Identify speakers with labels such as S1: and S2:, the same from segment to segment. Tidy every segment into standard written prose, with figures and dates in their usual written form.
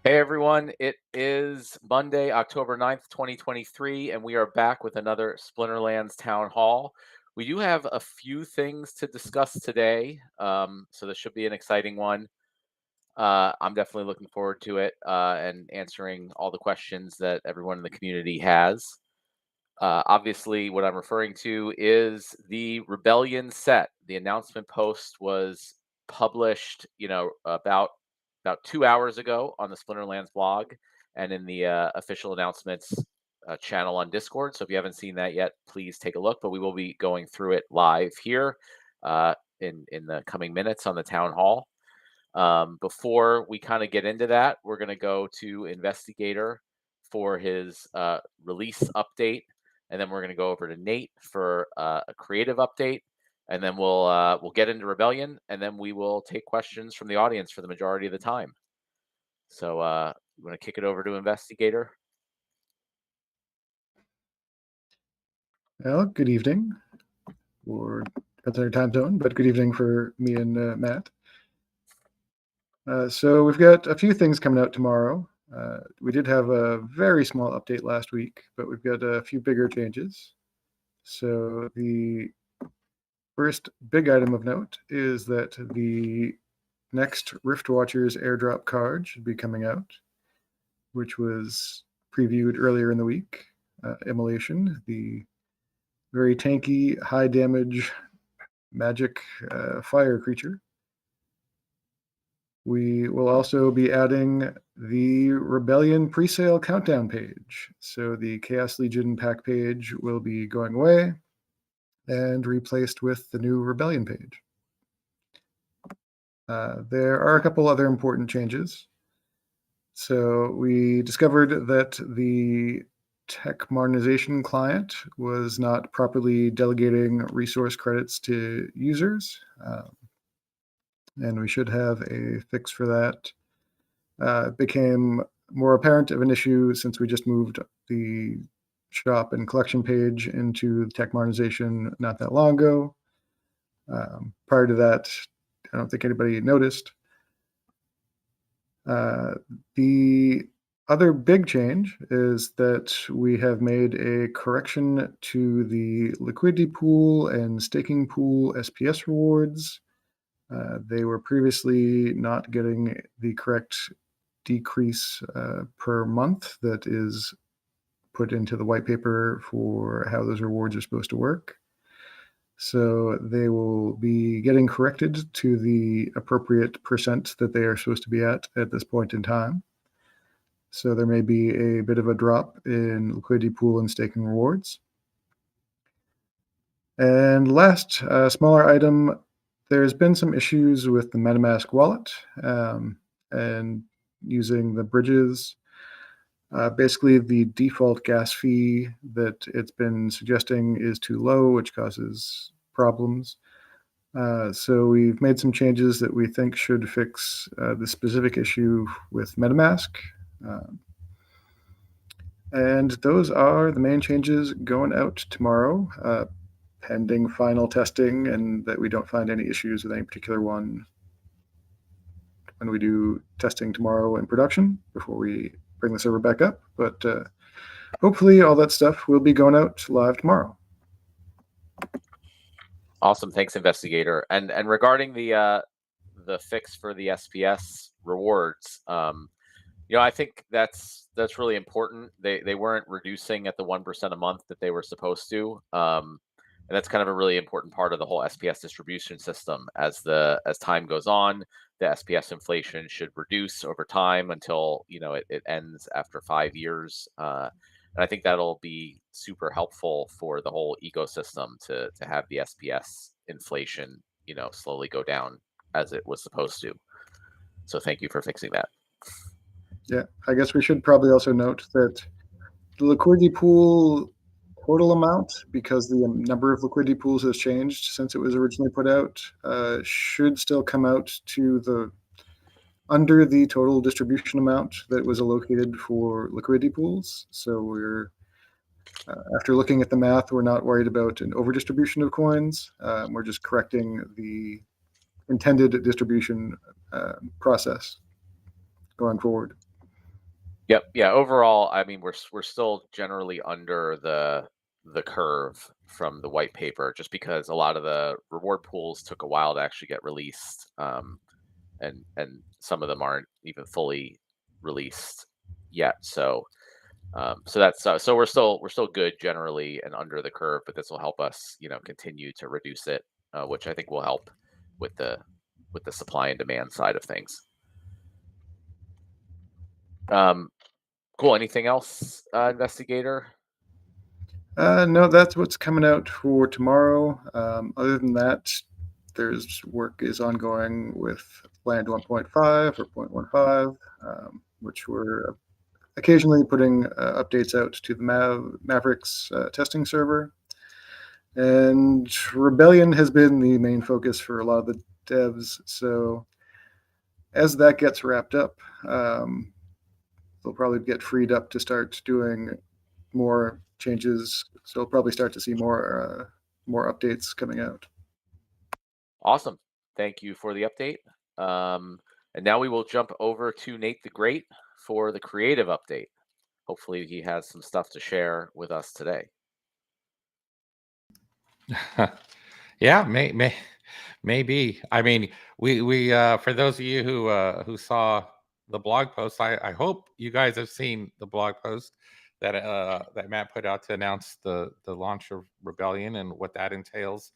S1: Hey everyone, it is Monday, October 9th, 2023, and we are back with another Splinterlands Town Hall. We do have a few things to discuss today, so this should be an exciting one. I'm definitely looking forward to it and answering all the questions that everyone in the community has. Obviously, what I'm referring to is the Rebellion set. The announcement post was published, about 2 hours ago on the Splinterlands blog and in the official announcements channel on Discord. So if you haven't seen that yet, please take a look. But we will be going through it live here in the coming minutes on the town hall. Before we kind of get into that, we're going to go to Investigator for his release update, and then we're going to go over to Nate for a creative update, and then we'll get into Rebellion, and then we will take questions from the audience for the majority of the time. So you want to kick it over to Investigator?
S2: Well, good evening, or depends on your time zone, but good evening for me and Matt. So we've got a few things coming out tomorrow. We did have a very small update last week, but we've got a few bigger changes. So the first big item of note is that the next Rift Watchers airdrop card should be coming out, which was previewed earlier in the week. Immolation, the very tanky, high damage magic fire creature. We will also be adding the Rebellion presale countdown page. So the Chaos Legion pack page will be going away and replaced with the new Rebellion page. There are a couple other important changes. So we discovered that the tech modernization client was not properly delegating resource credits to users. And we should have a fix for that. It became more apparent of an issue since we just moved the shop and collection page into tech modernization not that long ago. Prior to that, I don't think anybody noticed. The other big change is that we have made a correction to the liquidity pool and staking pool SPS rewards. They were previously not getting the correct decrease per month that is put into the white paper for how those rewards are supposed to work. So they will be getting corrected to the appropriate percent that they are supposed to be at this point in time. So there may be a bit of a drop in liquidity pool and staking rewards. And last, smaller item, there's been some issues with the MetaMask wallet and using the bridges. Basically, the default gas fee that it's been suggesting is too low, which causes problems. So we've made some changes that we think should fix the specific issue with MetaMask. And those are the main changes going out tomorrow, pending final testing and that we don't find any issues with any particular one when we do testing tomorrow in production before we bring the server back up. But hopefully all that stuff will be going out live tomorrow.
S1: Awesome, thanks, Investigator. And regarding the fix for the SPS rewards, I think that's really important. They weren't reducing at the 1% a month that they were supposed to, and that's kind of a really important part of the whole SPS distribution system. As time goes on, the SPS inflation should reduce over time until it ends after 5 years. And I think that'll be super helpful for the whole ecosystem to have the SPS inflation, slowly go down as it was supposed to. So thank you for fixing that.
S2: Yeah, I guess we should probably also note that the liquidity pool total amount, because the number of liquidity pools has changed since it was originally put out, should still come out to under the total distribution amount that was allocated for liquidity pools. So we're, after looking at the math, we're not worried about an over-distribution of coins. We're just correcting the intended distribution process going forward.
S1: Yep. Yeah. Overall, I mean, we're still generally under the curve from the white paper, just because a lot of the reward pools took a while to actually get released, and some of them aren't even fully released yet. So we're still good generally and under the curve, but this will help us, continue to reduce it, which I think will help with the supply and demand side of things. Um, cool. Anything else, investigator?
S2: No, that's what's coming out for tomorrow. Other than that, there's work is ongoing with Land 1.5 or 0.15, which we're occasionally putting updates out to the Mavericks testing server. And Rebellion has been the main focus for a lot of the devs. So as that gets wrapped up, um, they'll probably get freed up to start doing more changes. So we'll probably start to see more updates coming out.
S1: Awesome. Thank you for the update. And now we will jump over to Nate the Great for the creative update. Hopefully, he has some stuff to share with us today.
S3: Yeah, maybe. I mean, we for those of you who saw the blog post, I hope you guys have seen the blog post that Matt put out to announce the launch of Rebellion and what that entails.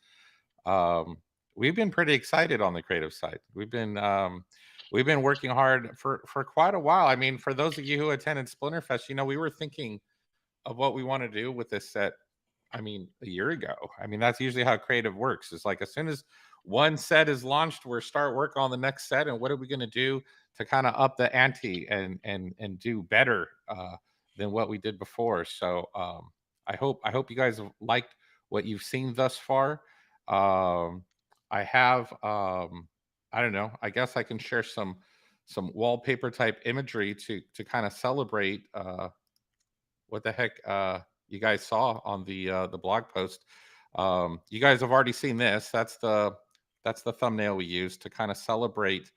S3: Um, we've been pretty excited on the creative side. We've been working hard for quite a while. I mean, for those of you who attended Splinterfest, we were thinking of what we want to do with this set. I mean, a year ago. I mean, that's usually how creative works. It's like as soon as one set is launched, we're start work on the next set, and what are we going to do to kind of up the ante and do better than what we did before. So I hope you guys have liked what you've seen thus far. Um, I have I don't know. I guess I can share some wallpaper type imagery to kind of celebrate what the heck you guys saw on the blog post. You guys have already seen this. That's the thumbnail we used to kind of celebrate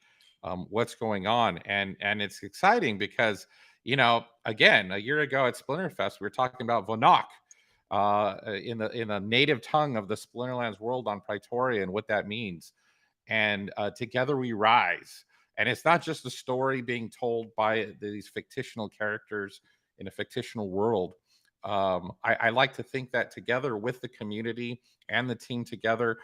S3: what's going on, and it's exciting because again a year ago at Splinterfest we were talking about Vonok. In a native tongue of the Splinterlands world on Praetoria and what that means, and together we rise. And it's not just a story being told by these fictional characters in a fictional world. I like to think that together with the community and the team together,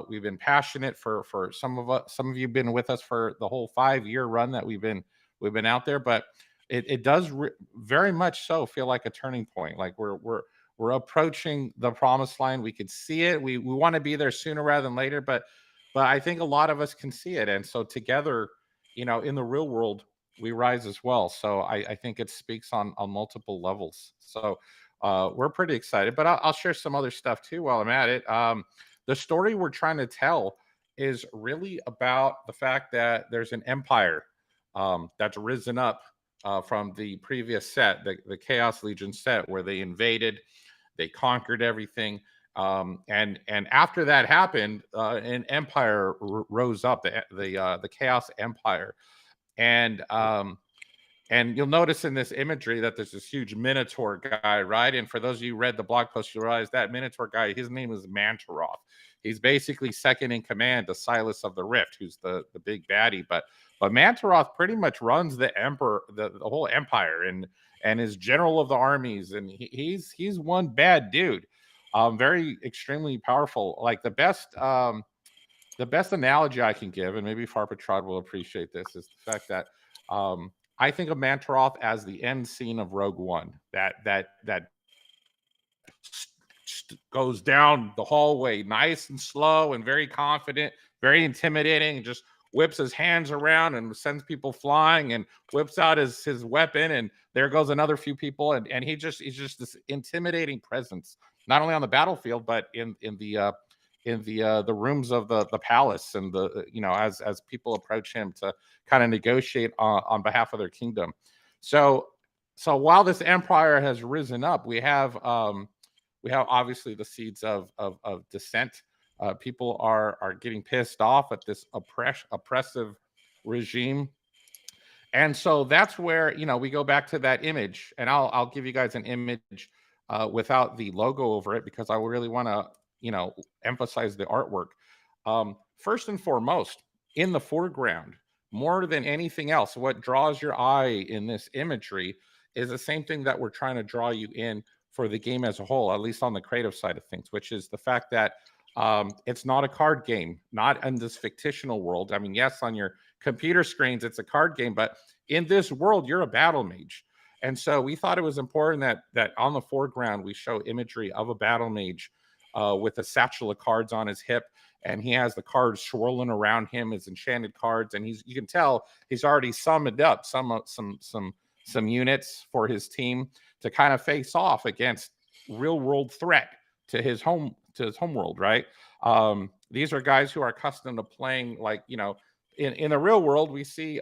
S3: we've been passionate for some of us. Some of you have been with us for the whole 5-year run that we've been out there, but it does very much so feel like a turning point. Like we're approaching the promised line. We could see it. We want to be there sooner rather than later, but I think a lot of us can see it. And so together, in the real world, we rise as well. So I think it speaks on multiple levels. So we're pretty excited, but I'll share some other stuff too while I'm at it. The story we're trying to tell is really about the fact that there's an empire that's risen up from the previous set, the Chaos Legion set, where they invaded, they conquered everything. And after that happened, an empire rose up, the Chaos Empire, and and you'll notice in this imagery that there's this huge Minotaur guy, right? And for those of you who read the blog post, you realize that Minotaur guy, his name is Mantaroth. He's basically second in command to Silas of the Rift, who's the big baddie. But Mantaroth pretty much runs the emperor, the whole empire, and is general of the armies, and he's one bad dude. Very extremely powerful. Like the best analogy I can give, and maybe Farpatrod will appreciate this, is the fact that I think of Mantaroth as the end scene of Rogue One. That goes down the hallway nice and slow and very confident, very intimidating, and just whips his hands around and sends people flying and whips out his weapon, and there goes another few people, and he's just this intimidating presence, not only on the battlefield but in the rooms of the palace, and as people approach him to kind of negotiate on behalf of their kingdom. So so while this empire has risen up, we have obviously the seeds of dissent. People are getting pissed off at this oppressive regime, And so that's where, we go back to that image, and I'll give you guys an image without the logo over it, because I really want to, emphasize the artwork. First and foremost, in the foreground, more than anything else, what draws your eye in this imagery is the same thing that we're trying to draw you in for the game as a whole, at least on the creative side of things, which is the fact that it's not a card game, not in this fictional world. I mean, yes, on your computer screens, it's a card game, but in this world, you're a battle mage. And so we thought it was important that on the foreground we show imagery of a battle mage with a satchel of cards on his hip, and he has the cards swirling around him as enchanted cards, and you can tell he's already summoned up some units for his team to kind of face off against real world threat to his home world, right? These are guys who are accustomed to playing, like, in the real world, we see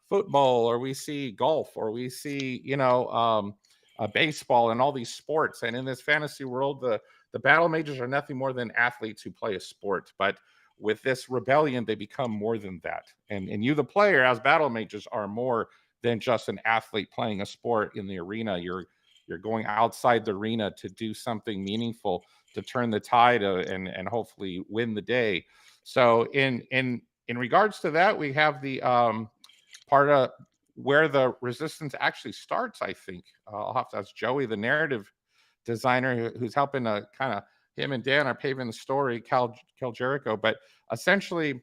S3: football, or we see golf, or we see, baseball, and all these sports. And in this fantasy world, the battle mages are nothing more than athletes who play a sport. But with this rebellion, they become more than that. And you, the player, as battle mages, are more than just an athlete playing a sport in the arena. You're going outside the arena to do something meaningful, to turn the tide and hopefully win the day. So in regards to that, we have the part of where the resistance actually starts. I think I'll have to ask Joey, the narrative designer, who's helping to kind of, him and Dan are paving the story, Cal Jericho. But essentially,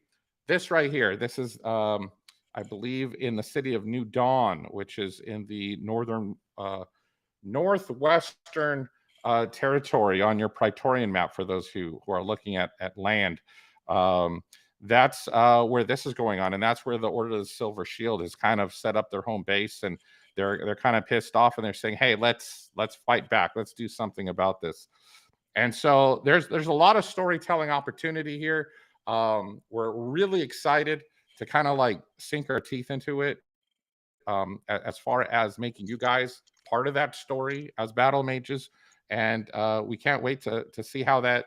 S3: this right here, this is I believe in the city of New Dawn, which is in the northwestern territory on your Praetorian map, for those who are looking at land. That's where this is going on, and that's where the Order of the Silver Shield has kind of set up their home base, and they're kind of pissed off, and they're saying, "Hey, let's fight back. Let's do something about this." And so there's a lot of storytelling opportunity here. We're really excited to kind of like sink our teeth into it, as far as making you guys part of that story as battle mages. And we can't wait to see how that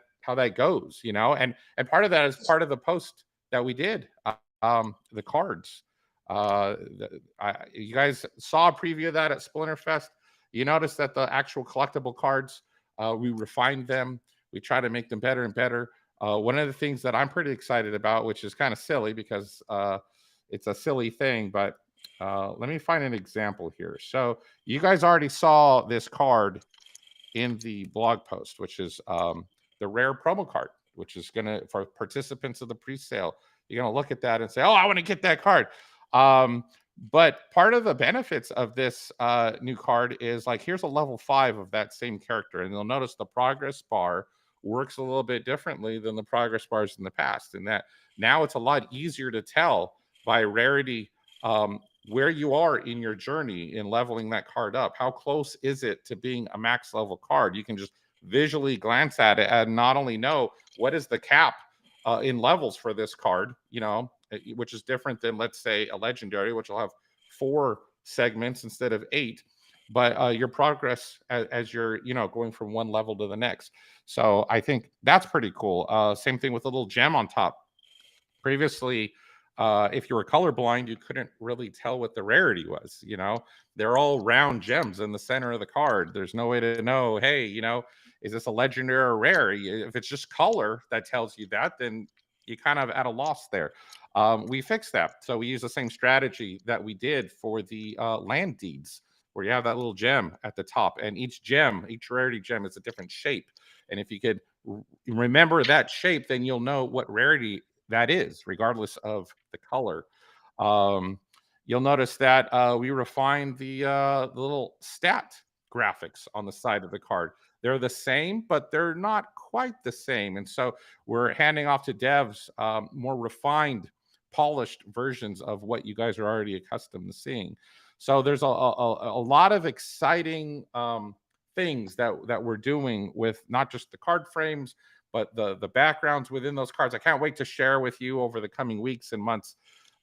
S3: goes, and part of that is part of the post that we did, the cards. You guys saw a preview of that at Splinterfest. You noticed that the actual collectible cards, we refined them, we try to make them better and better. One of the things that I'm pretty excited about, which is kind of silly because it's a silly thing, but let me find an example here. So you guys already saw this card in the blog post, which is the rare promo card, which is going to, for participants of the pre-sale, you're going to look at that and say, "Oh, I want to get that card." But part of the benefits of this new card is, like, here's a level 5 of that same character. And you'll notice the progress bar works a little bit differently than the progress bars in the past, in that now it's a lot easier to tell by rarity where you are in your journey in leveling that card up. How close is it to being a max level card? You can just visually glance at it and not only know what is the cap in levels for this card, which is different than, let's say, a legendary, which will have 4 segments instead of 8, but your progress as you're, going from one level to the next. So I think that's pretty cool. Same thing with a little gem on top. Previously, if you were colorblind, you couldn't really tell what the rarity was. They're all round gems in the center of the card. There's no way to know, hey, is this a legendary or rare? If it's just color that tells you that, then you kind of at a loss there. We fixed that. So we use the same strategy that we did for the land deeds, where you have that little gem at the top, and each rarity gem is a different shape. And if you could remember that shape, then you'll know what rarity that is, regardless of the color. You'll notice that we refined the little stat graphics on the side of the card. They're the same, but they're not quite the same. And so we're handing off to devs more refined, polished versions of what you guys are already accustomed to seeing. So there's a lot of exciting things that we're doing with not just the card frames, but the backgrounds within those cards. I can't wait to share with you over the coming weeks and months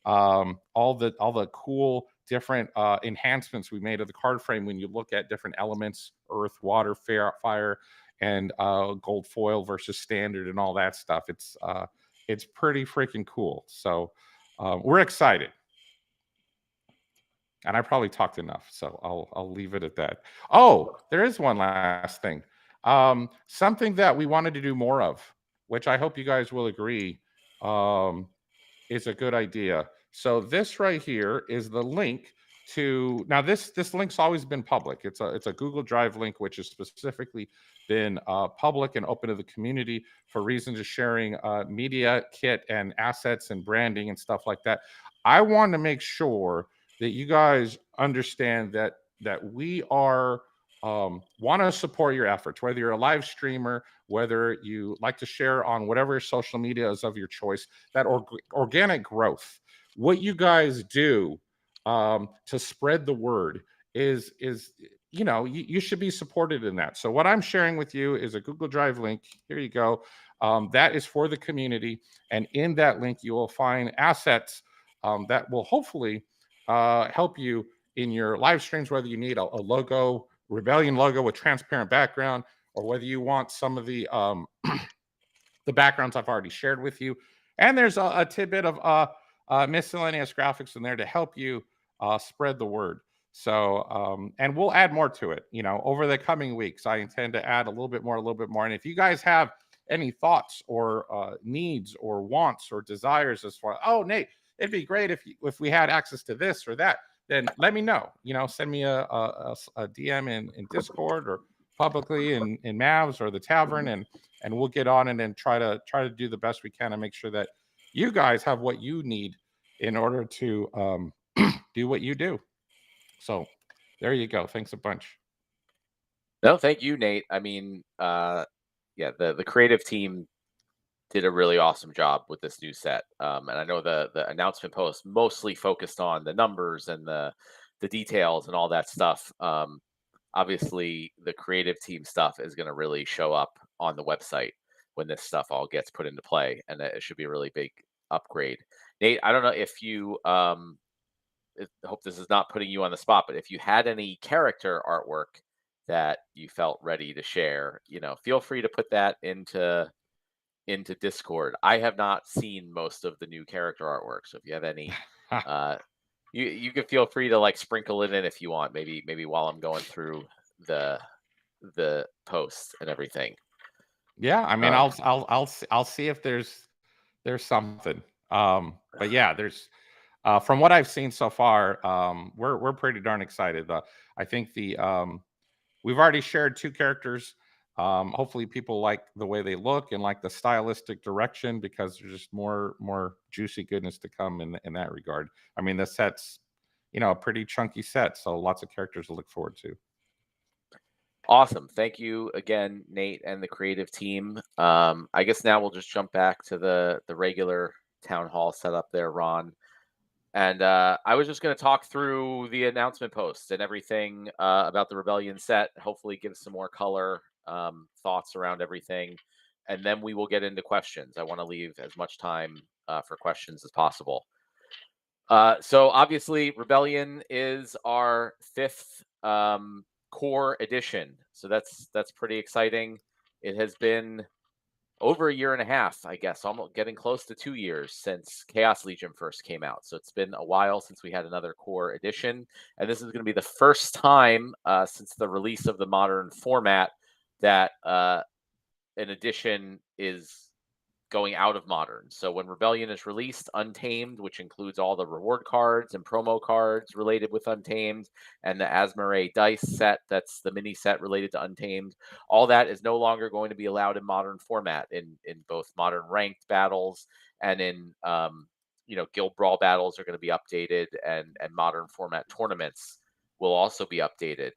S3: all the cool different enhancements we made of the card frame. When you look at different elements, earth, water, fire, and gold foil versus standard and all that stuff, it's pretty freaking cool. So we're excited. And I probably talked enough, so I'll leave it at that. Oh, there is one last thing. Something that we wanted to do more of, which I hope you guys will agree. Um, is a good idea. So this right here is the link to, now this link's always been public. It's a Google Drive link, which has specifically been public and open to the community for reasons of sharing media kit and assets and branding and stuff like that. I want to make sure that you guys understand that we are want to support your efforts, whether you're a live streamer, whether you like to share on whatever social media is of your choice, that organic growth. What you guys do to spread the word is you should be supported in that. So what I'm sharing with you is a Google Drive link. Here you go. That is for the community, and in that link you will find assets that will hopefully help you in your live streams, whether you need a logo, Rebellion logo with transparent background, or whether you want some of the backgrounds I've already shared with you. And there's a tidbit of miscellaneous graphics in there to help you spread the word. So, and we'll add more to it, over the coming weeks. I intend to add a little bit more, a little bit more. And if you guys have any thoughts or needs or wants or desires as far, oh, Nate, it'd be great if we had access to this or that, then let me know. Send me a DM in Discord or publicly in Mavs or the Tavern, and we'll get on it and try to do the best we can and make sure that you guys have what you need in order to do what you do. So there you go. Thanks a bunch.
S1: No, thank you, Nate. I mean, yeah, the creative team did a really awesome job with this new set. And I know the announcement post mostly focused on the numbers and the details and all that stuff. Obviously, the creative team stuff is going to really show up on the website when this stuff all gets put into play, and it should be a really big upgrade. Nate, I don't know if you I hope this is not putting you on the spot, but if you had any character artwork that you felt ready to share, feel free to put that into Discord. I have not seen most of the new character artwork, so if you have any, uh, you can feel free to like sprinkle it in if you want. Maybe while I'm going through the the post and everything.
S3: Yeah, I mean,
S1: Uh,
S3: I'll see if there's something. But yeah, there's from what I've seen so far, we're pretty darn excited. I think the we've already shared two characters. Hopefully, people like the way they look and like the stylistic direction, because there's just more juicy goodness to come in that regard. I mean, the set's a pretty chunky set, so lots of characters to look forward to.
S1: awesome. Thank you again, Nate and the creative team. I guess now we'll just jump back to the regular town hall setup there, Ron. And I was just going to talk through the announcement posts and everything about the Rebellion set, hopefully give some more color, thoughts around everything. And then we will get into questions. I want to leave as much time for questions as possible. So obviously, Rebellion is our fifth core edition. So that's pretty exciting. It has been over a year and a half, I guess, almost getting close to 2 years since Chaos Legion first came out. So it's been a while since we had another core edition. And this is going to be the first time since the release of the modern format that an edition is going out of modern. So when Rebellion is released, Untamed, which includes all the reward cards and promo cards related with Untamed, and the Asmodee dice set, that's the mini set related to Untamed, all that is no longer going to be allowed in modern format in both modern ranked battles and in guild brawl battles are going to be updated, and modern format tournaments will also be updated.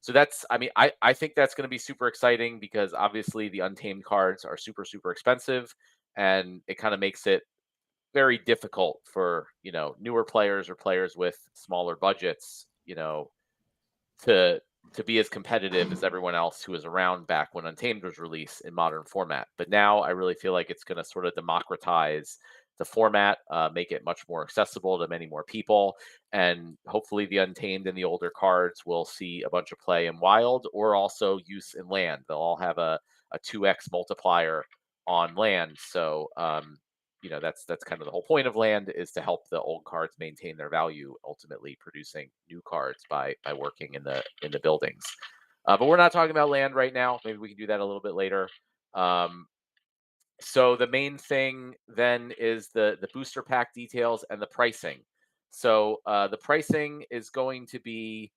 S1: So that's, I mean, I think that's going to be super exciting because obviously the Untamed cards are super, super expensive, and it kind of makes it very difficult for, newer players or players with smaller budgets, to be as competitive as everyone else who was around back when Untamed was released in modern format. But now I really feel like it's going to sort of democratize the format, make it much more accessible to many more people, and hopefully the Untamed and the older cards will see a bunch of play in Wild or also use in Land. They'll all have a 2x multiplier on Land. So that's kind of the whole point of land, is to help the old cards maintain their value, ultimately producing new cards by working in the buildings. But we're not talking about land right now. Maybe we can do that a little bit later. Um, so the main thing then is the booster pack details and the pricing. So the pricing is going to be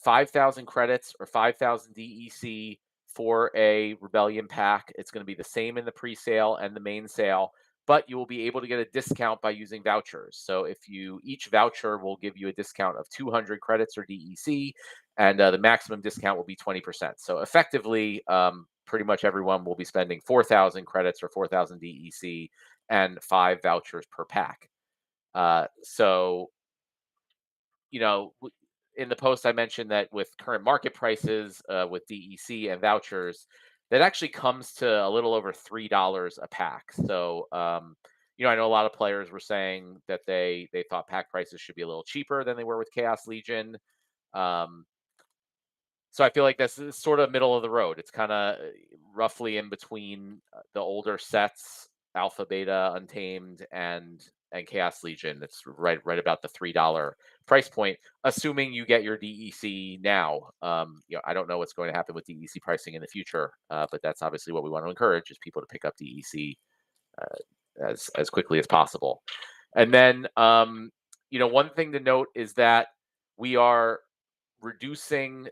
S1: 5,000 credits or 5,000 DEC for a Rebellion pack. It's going to be the same in the pre-sale and the main sale, but you will be able to get a discount by using vouchers. So each voucher will give you a discount of 200 credits or DEC, and the maximum discount will be 20%. So effectively, pretty much everyone will be spending 4,000 credits or 4,000 DEC and 5 vouchers per pack. So in the post, I mentioned that with current market prices, with DEC and vouchers, that actually comes to a little over $3 a pack. So, I know a lot of players were saying that they thought pack prices should be a little cheaper than they were with Chaos Legion. Um, so I feel like this is sort of middle of the road. It's kind of roughly in between the older sets, Alpha, Beta, Untamed, and Chaos Legion. It's right about the $3 price point, assuming you get your DEC now. I don't know what's going to happen with DEC pricing in the future, but that's obviously what we want to encourage, is people to pick up DEC as quickly as possible. And then, one thing to note is that we are reducing.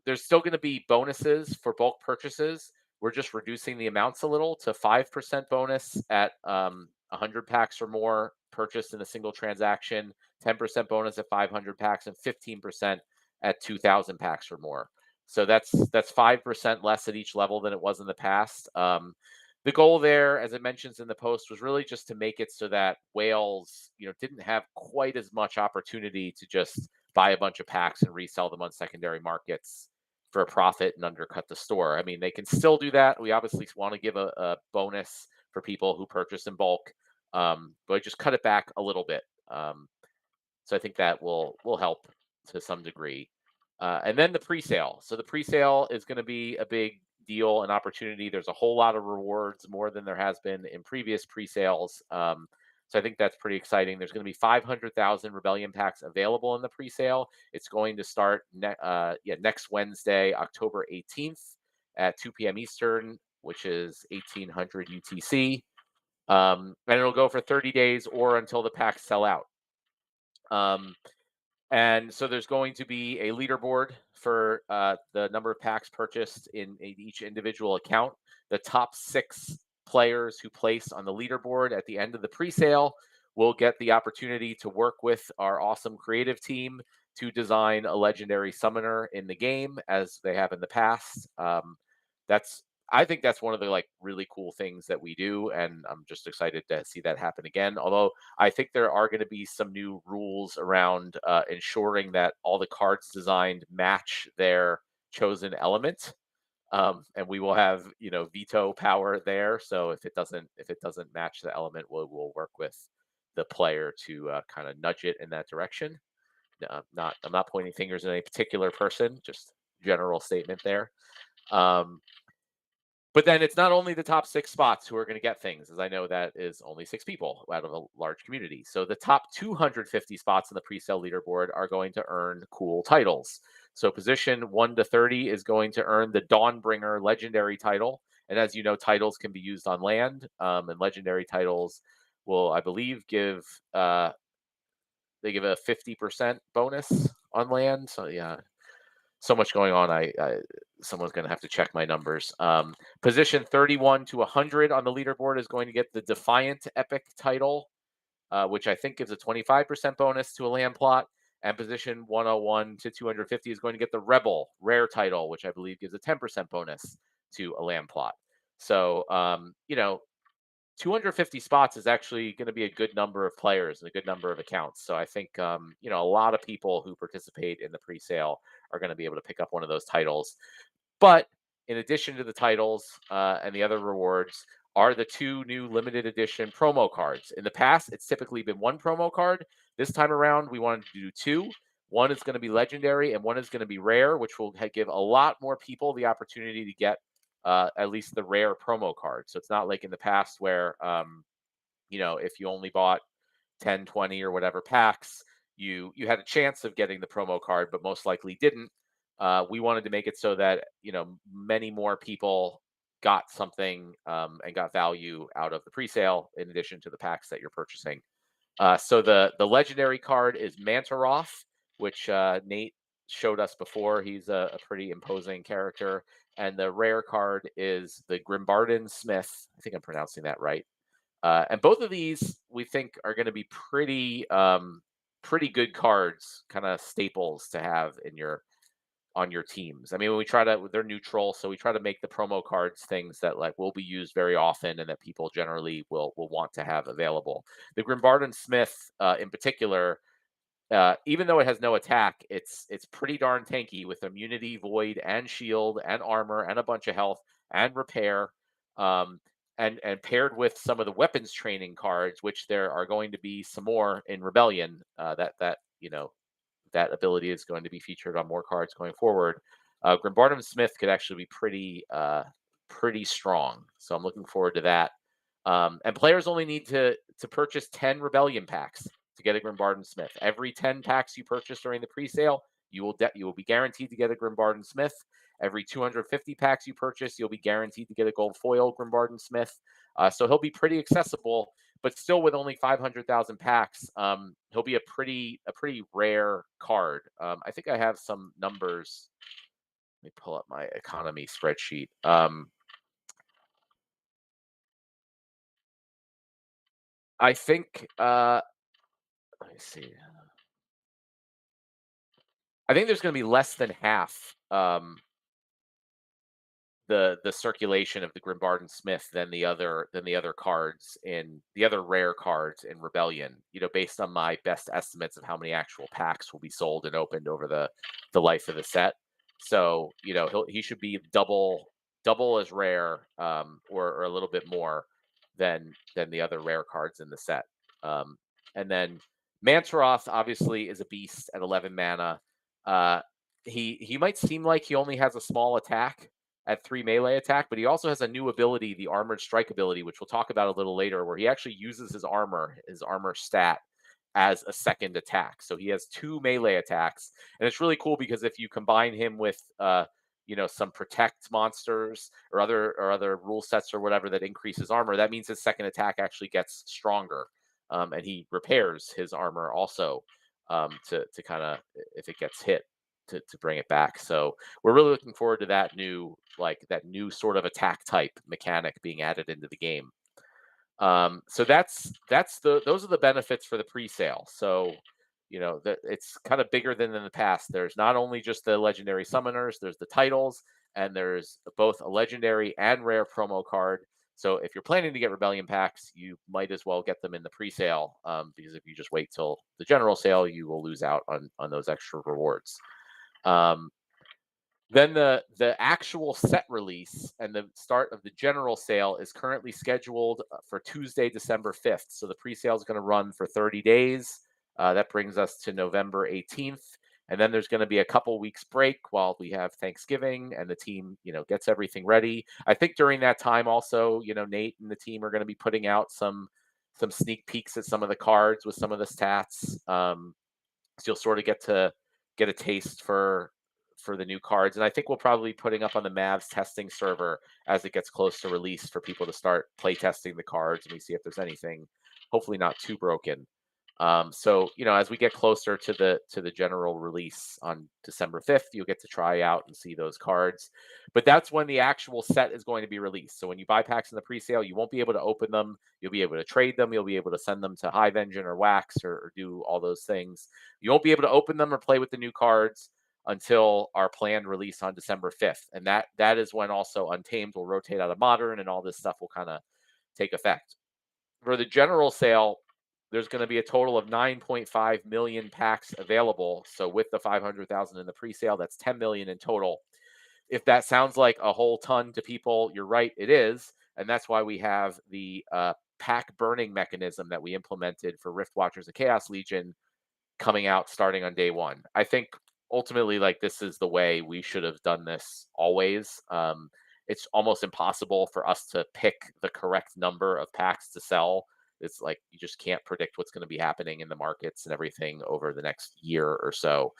S1: There's still going to be bonuses for bulk purchases. We're just reducing the amounts a little to 5% bonus at 100 packs or more purchased in a single transaction, 10% bonus at 500 packs, and 15% at 2,000 packs or more. So that's 5% less at each level than it was in the past. The goal there, as it mentions in the post, was really just to make it so that whales, didn't have quite as much opportunity to just buy a bunch of packs and resell them on secondary markets for a profit and undercut the store. I mean, they can still do that. We obviously want to give a bonus for people who purchase in bulk, but just cut it back a little bit. So I think that will help to some degree. And then the pre-sale. So the pre-sale is going to be a big deal, an opportunity. There's a whole lot of rewards, more than there has been in previous pre-sales. So I think that's pretty exciting. There's going to be 500,000 Rebellion packs available in the pre-sale. It's going to start next Wednesday, October 18th at 2 p.m. Eastern, which is 1800 UTC. And it'll go for 30 days or until the packs sell out. And so there's going to be a leaderboard for the number of packs purchased in each individual account. The top 6 players who place on the leaderboard at the end of the pre-sale will get the opportunity to work with our awesome creative team to design a legendary summoner in the game, as they have in the past. I think that's one of the really cool things that we do, and I'm just excited to see that happen again. Although I think there are going to be some new rules around ensuring that all the cards designed match their chosen element, and we will have veto power there. So if it doesn't match the element, we'll work with the player to kind of nudge it in that direction. I'm not pointing fingers at any particular person, just general statement there. But then it's not only the top 6 spots who are going to get things, as I know that is only 6 people out of a large community. So the top 250 spots in the pre-sale leaderboard are going to earn cool titles. So position 1 to 30 is going to earn the Dawnbringer legendary title. And as you know, titles can be used on land, and legendary titles will, I believe, give a 50% bonus on land. So yeah, so much going on. Someone's going to have to check my numbers. Position 31 to 100 on the leaderboard is going to get the Defiant Epic title, which I think gives a 25% bonus to a land plot. And position 101 to 250 is going to get the Rebel rare title, which I believe gives a 10% bonus to a land plot. So, 250 spots is actually going to be a good number of players and a good number of accounts. So I think, a lot of people who participate in the pre-sale are going to be able to pick up one of those titles. But in addition to the titles and the other rewards are the 2 new limited edition promo cards. In the past, it's typically been 1 promo card. This time around, we wanted to do 2. One is going to be legendary and one is going to be rare, which will give a lot more people the opportunity to get at least the rare promo card. So it's not like in the past where if you only bought 10, 20, or whatever packs, you had a chance of getting the promo card, but most likely didn't. We wanted to make it so that many more people got something, and got value out of the presale in addition to the packs that you're purchasing. So the legendary card is Mantaroth, which Nate showed us before. He's a pretty imposing character. And the rare card is the Grimbarden Smith. I think I'm pronouncing that right. And both of these we think are going to be pretty good cards, kind of staples to have in on your teams. I mean, when we try to, they're neutral, so we try to make the promo cards things that like will be used very often and that people generally will want to have available. The Grimbarden Smith, in particular, even though it has no attack, it's pretty darn tanky with immunity, void, and shield, and armor, and a bunch of health and repair. Um, and paired with some of the weapons training cards, which there are going to be some more in Rebellion. That ability is going to be featured on more cards going forward. Grimbarden Smith could actually be pretty strong. So I'm looking forward to that. And players only need to purchase 10 Rebellion packs to get a Grimbarden Smith. Every 10 packs you purchase during the presale, you will be guaranteed to get a Grimbarden Smith. Every 250 packs you purchase, you'll be guaranteed to get a gold foil Grimbarden Smith. So he'll be pretty accessible, but still with only 500,000 packs, he'll be a pretty rare card. I think I have some numbers. Let me pull up my economy spreadsheet. I think let me see. I think there's going to be less than half the circulation of the Grimbarden Smith than the other cards in the other rare cards in Rebellion. Based on my best estimates of how many actual packs will be sold and opened over the life of the set. So he should be double as rare, or a little bit more than the other rare cards in the set. And then Mantaroth obviously is a beast at 11 mana. He might seem like he only has a small attack at 3 melee attack, but he also has a new ability, the Armored Strike ability, which we'll talk about a little later, where he actually uses his armor stat as a second attack. So he has 2 melee attacks, and it's really cool because if you combine him with some protect monsters or other rule sets or whatever that increases armor, that means his second attack actually gets stronger, and he repairs his armor also, to kind of, if it gets hit, to bring it back. So we're really looking forward to that new sort of attack type mechanic being added into the game. So those are the benefits for the pre-sale. So it's kind of bigger than in the past. There's not only just the legendary summoners, there's the titles, and there's both a legendary and rare promo card. So if you're planning to get Rebellion packs, you might as well get them in the pre-sale, because if you just wait till the general sale, you will lose out on those extra rewards. Then the actual set release and the start of the general sale is currently scheduled for Tuesday, December 5th. So the pre-sale is going to run for 30 days. That brings us to November 18th. And then there's going to be a couple weeks break while we have Thanksgiving and the team, gets everything ready. I think during that time also, Nate and the team are going to be putting out some sneak peeks at some of the cards with some of the stats. So you'll sort of get a taste for the new cards. And I think we'll probably be putting up on the Mavs testing server as it gets close to release for people to start play testing the cards, and we see if there's anything, hopefully not too broken. So as we get closer to the general release on December 5th, you'll get to try out and see those cards. But that's when the actual set is going to be released. So when you buy packs in the pre-sale, you won't be able to open them. You'll be able to trade them. You'll be able to send them to Hive Engine or Wax, or do all those things. You won't be able to open them or play with the new cards until our planned release on December 5th. And that is when also Untamed will rotate out of Modern, and all this stuff will kind of take effect. For the general sale, there's going to be a total of 9.5 million packs available. So with the 500,000 in the pre-sale, that's 10 million in total. If that sounds like a whole ton to people, you're right, it is. And that's why we have the pack burning mechanism that we implemented for Rift Watchers of Chaos Legion coming out starting on day one. I think ultimately, like, this is the way we should have done this always. It's almost impossible for us to pick the correct number of packs to sell It's like you just can't predict what's going to be happening in the markets and everything over the next year or so.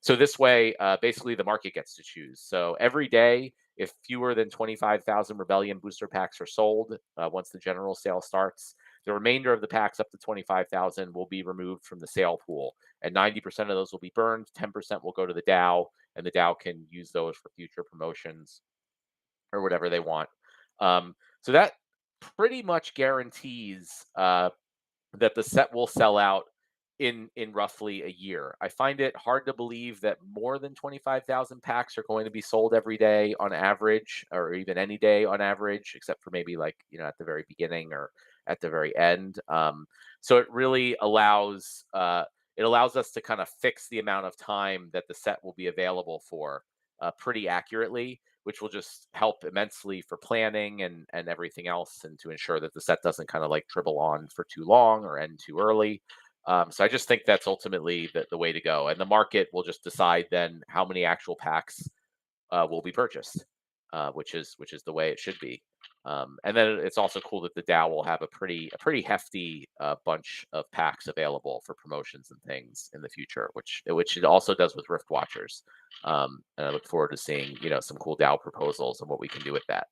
S1: So this way, basically, the market gets to choose. So every day, if fewer than 25,000 Rebellion booster packs are sold, once the general sale starts, the remainder of the packs up to 25,000 will be removed from the sale pool, and 90% of those will be burned. 10% will go to the DAO, and the DAO can use those for future promotions or whatever they want. So that pretty much guarantees that the set will sell out in roughly a year. I find it hard to believe that more than 25,000 packs are going to be sold every day on average, or even any day on average, except for maybe like, at the very beginning or at the very end. So it really allows us to kind of fix the amount of time that the set will be available for pretty accurately, which will just help immensely for planning and everything else, and to ensure that the set doesn't kind of like dribble on for too long or end too early. So I just think that's ultimately the way to go, and the market will just decide then how many actual packs will be purchased, which is the way it should be. And then it's also cool that the DAO will have a pretty hefty bunch of packs available for promotions and things in the future, which it also does with Rift Watchers. And I look forward to seeing some cool DAO proposals and what we can do with that.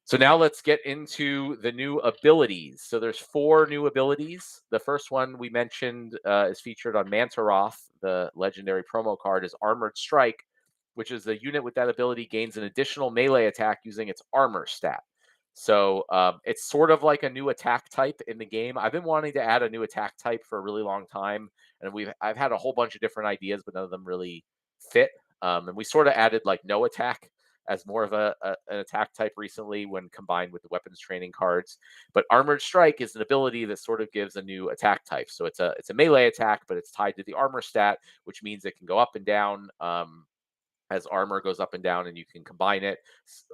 S1: So now let's get into the new abilities. So there's 4 new abilities. The first one we mentioned is featured on Mantaroth. The legendary promo card is Armored Strike, which is a unit with that ability gains an additional melee attack using its armor stat. So it's sort of like a new attack type in the game. I've been wanting to add a new attack type for a really long time, and I've had a whole bunch of different ideas, but none of them really fit. And we sort of added like no attack as more of an attack type recently when combined with the weapons training cards. But Armored Strike is an ability that sort of gives a new attack type. So it's a melee attack, but it's tied to the armor stat, which means it can go up and down as armor goes up and down, and you can combine it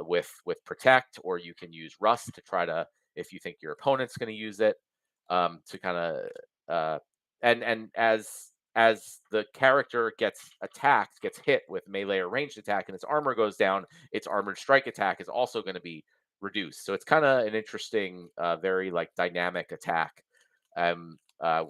S1: with Protect, or you can use Rust to try to, if you think your opponent's going to use it, to kind of and as the character gets hit with melee or ranged attack, and its armor goes down, its Armored Strike attack is also going to be reduced. So it's kind of an interesting, very like dynamic attack. Um, uh,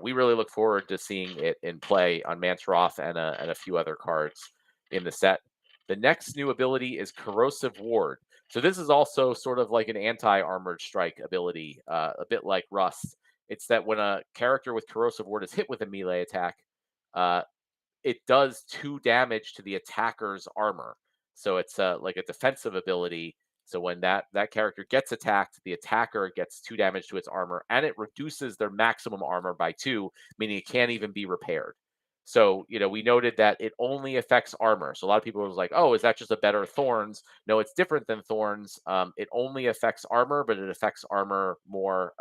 S1: we really look forward to seeing it in play on Mantaroth and a few other cards in the set. The next new ability is Corrosive Ward. So this is also sort of like an anti-armored strike ability, a bit like Rust. It's that when a character with Corrosive Ward is hit with a melee attack, uh, it does 2 damage to the attacker's armor. So it's like a defensive ability. So when that character gets attacked, the attacker gets 2 damage to its armor, and it reduces their maximum armor by 2, meaning it can't even be repaired. So, we noted that it only affects armor. So a lot of people was like, "Oh, is that just a better Thorns?" No, it's different than Thorns. It only affects armor, but it affects armor more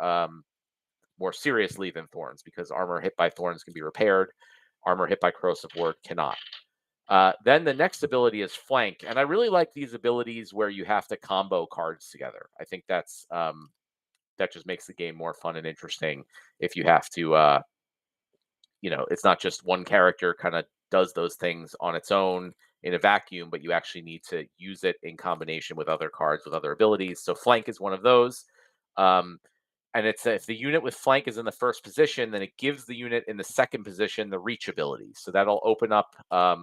S1: seriously than Thorns, because armor hit by Thorns can be repaired. Armor hit by Corrosive Ward cannot. Then the next ability is Flank, and I really like these abilities where you have to combo cards together. I think that just makes the game more fun and interesting if you have to. It's not just one character kind of does those things on its own in a vacuum, but you actually need to use it in combination with other cards with other abilities. So Flank is one of those. Um, and it's if the unit with Flank is in the first position, then it gives the unit in the second position the reach ability. So that'll open up a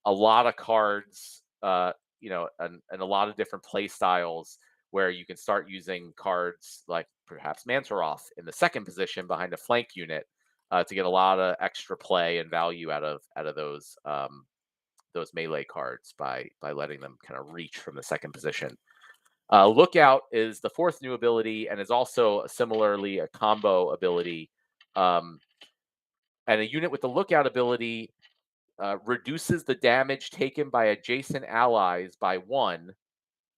S1: lot of cards, and a lot of different play styles where you can start using cards like perhaps Mantaroth in the second position behind a flank unit to get a lot of extra play and value out of those melee cards by letting them kind of reach from the second position. Lookout is the 4th new ability, and is also similarly a combo ability. Um, and a unit with the Lookout ability reduces the damage taken by adjacent allies by 1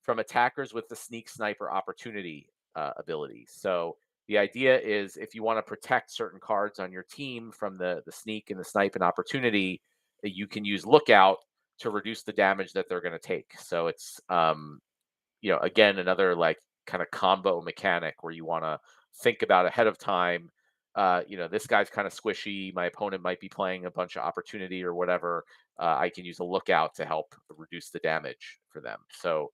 S1: from attackers with the Sneak Sniper Opportunity ability. So the idea is, if you want to protect certain cards on your team from the sneak and the snipe and opportunity, you can use Lookout to reduce the damage that they're going to take. So it's again, another like kind of combo mechanic where you want to think about ahead of time. This guy's kind of squishy. My opponent might be playing a bunch of opportunity or whatever. I can use a Lookout to help reduce the damage for them. So,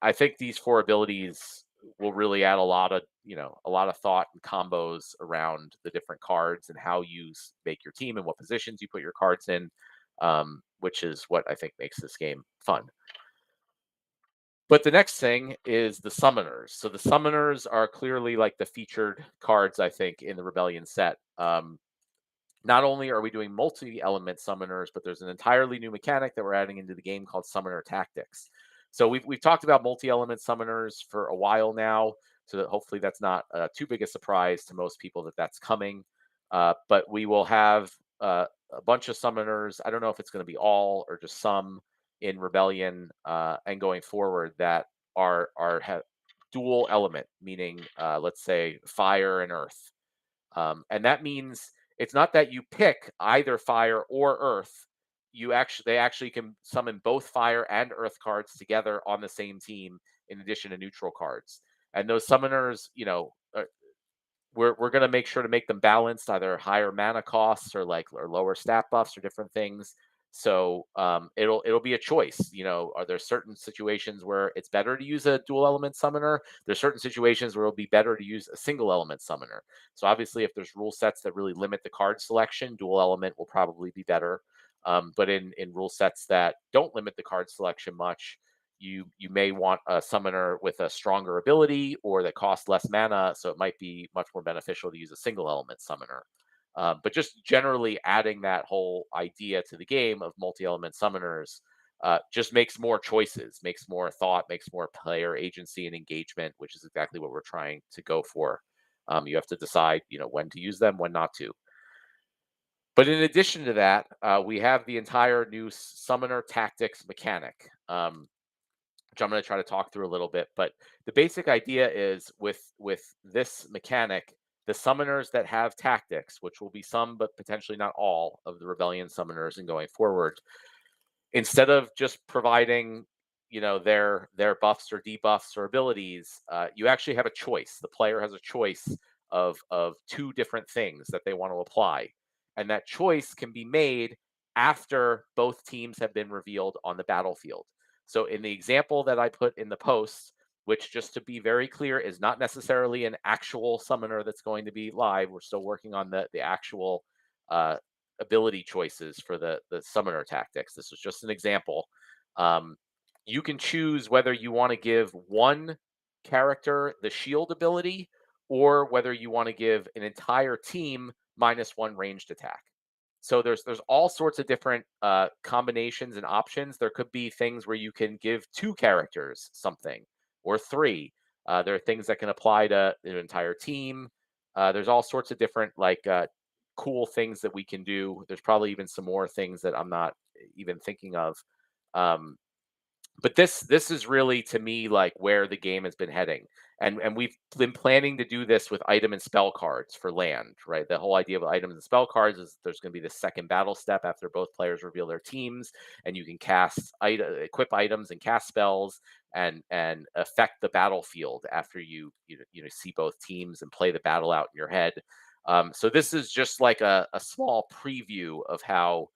S1: I think these 4 abilities will really add a lot of thought and combos around the different cards and how you make your team and what positions you put your cards in, which is what I think makes this game fun. But the next thing is the summoners. So the summoners are clearly like the featured cards, I think, in the Rebellion set. Not only are we doing multi-element summoners, but there's an entirely new mechanic that we're adding into the game called Summoner Tactics. So we've talked about multi-element summoners for a while now, so that hopefully that's not too big a surprise to most people that that's coming. But we will have a bunch of summoners. I don't know if it's going to be all or just some in Rebellion and going forward that have dual element, meaning let's say fire and earth. And that means it's not that you pick either fire or earth. They actually can summon both fire and earth cards together on the same team in addition to neutral cards. And those summoners, we're going to make sure to make them balanced, either higher mana costs or lower stat buffs or different things. So it'll be a choice. Are there certain situations where it's better to use a dual element summoner? There's certain situations where it'll be better to use a single element summoner. So obviously, if there's rule sets that really limit the card selection, dual element will probably be better. But in rule sets that don't limit the card selection much, you may want a summoner with a stronger ability or that costs less mana, so it might be much more beneficial to use a single element summoner. But just generally adding that whole idea to the game of multi-element summoners just makes more choices, makes more thought, makes more player agency and engagement, which is exactly what we're trying to go for. You have to decide, when to use them, when not to. But in addition to that, we have the entire new summoner tactics mechanic. Which I'm going to try to talk through a little bit. But the basic idea is with this mechanic, the summoners that have tactics, which will be some but potentially not all of the rebellion summoners and going forward, instead of just providing their buffs or debuffs or abilities, you actually have a choice. The player has a choice of two different things that they want to apply, and that choice can be made after both teams have been revealed on the battlefield. So in the example that I put in the post, which, just to be very clear, is not necessarily an actual summoner that's going to be live, we're still working on the actual uh, ability choices for the summoner tactics. This was just an example. Um, you can choose whether you want to give one character the shield ability or whether you want to give an entire team -1 ranged attack. So there's all sorts of different combinations and options. There could be things where you can give two characters something or three. There are things that can apply to an entire team. There's all sorts of different cool things that we can do. There's probably even some more things that I'm not even thinking of. Um, but this is really, to me, like where the game has been heading, and we've been planning to do this with item and spell cards for land, right? The whole idea of items and spell cards is there's going to be the second battle step after both players reveal their teams, and you can equip items and cast spells and affect the battlefield after you see both teams and play the battle out in your head. So this is just like a small preview of how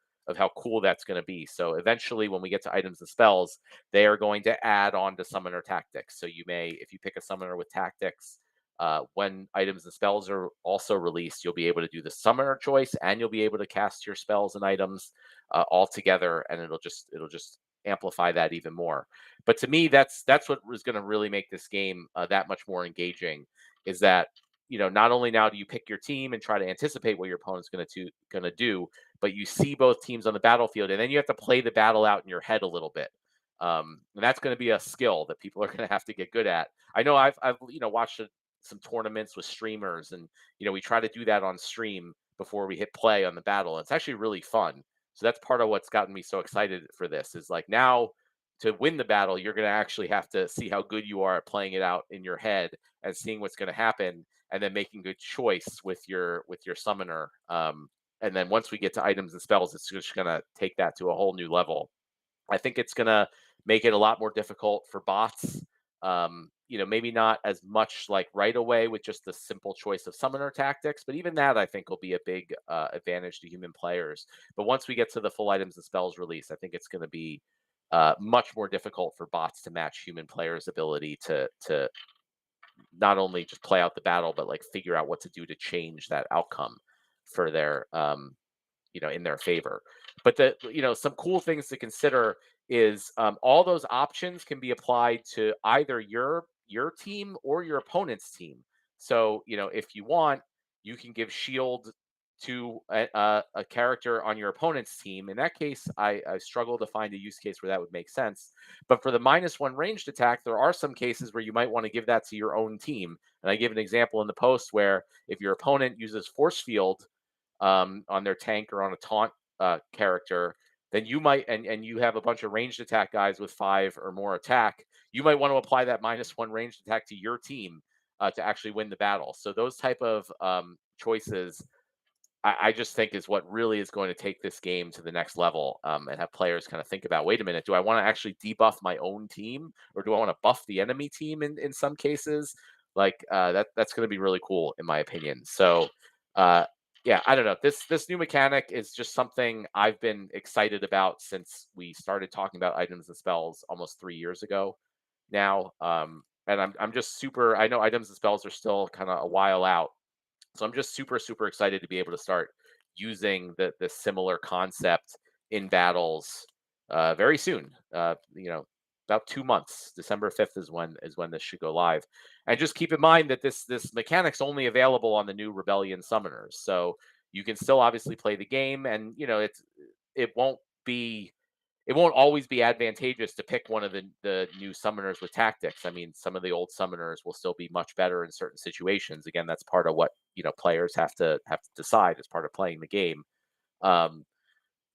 S1: cool that's going to be. So eventually, when we get to items and spells, they are going to add on to summoner tactics. So you may, if you pick a summoner with tactics, when items and spells are also released, you'll be able to do the summoner choice, and you'll be able to cast your spells and items all together, and it'll just amplify that even more. But to me, that's what is going to really make this game that much more engaging. Is that not only now do you pick your team and try to anticipate what your opponent's going to do, but you see both teams on the battlefield, and then you have to play the battle out in your head a little bit. And that's going to be a skill that people are going to have to get good at. I know I've watched some tournaments with streamers, and we try to do that on stream before we hit play on the battle. It's actually really fun. So that's part of what's gotten me so excited for this. Is like now to win the battle, you're going to actually have to see how good you are at playing it out in your head and seeing what's going to happen, and then making good choice with your summoner. And then once we get to items and spells, it's just going to take that to a whole new level. I think it's going to make it a lot more difficult for bots. Maybe not as much like right away with just the simple choice of summoner tactics, but even that I think will be a big advantage to human players. But once we get to the full items and spells release, I think it's going to be much more difficult for bots to match human players' ability to not only just play out the battle, but like figure out what to do to change that outcome for their in their favor. But some cool things to consider is all those options can be applied to either your team or your opponent's team. So if you want, you can give shield to a character on your opponent's team. In that case, I struggle to find a use case where that would make sense. But for the -1 ranged attack, there are some cases where you might want to give that to your own team. And I give an example in the post where if your opponent uses force field on their tank or on a taunt character, then you might, and you have a bunch of ranged attack guys with 5 or more attack, you might want to apply that -1 ranged attack to your team to actually win the battle. So those type of choices, I just think is what really is going to take this game to the next level, and have players kind of think about, wait a minute, do I want to actually debuff my own team or do I want to buff the enemy team in some cases? Like that's going to be really cool in my opinion. So uh, yeah, I don't know. This new mechanic is just something I've been excited about since we started talking about items and spells almost 3 years ago now. And I'm just super. I know items and spells are still kind of a while out, so I'm just super, super excited to be able to start using the similar concept in battles very soon. About 2 months. December 5th is when this should go live. And just keep in mind that this mechanic's only available on the new Rebellion summoners. So you can still obviously play the game, and it won't be it won't always be advantageous to pick one of the new summoners with tactics. I mean, some of the old summoners will still be much better in certain situations. Again, that's part of what players have to decide as part of playing the game. Um,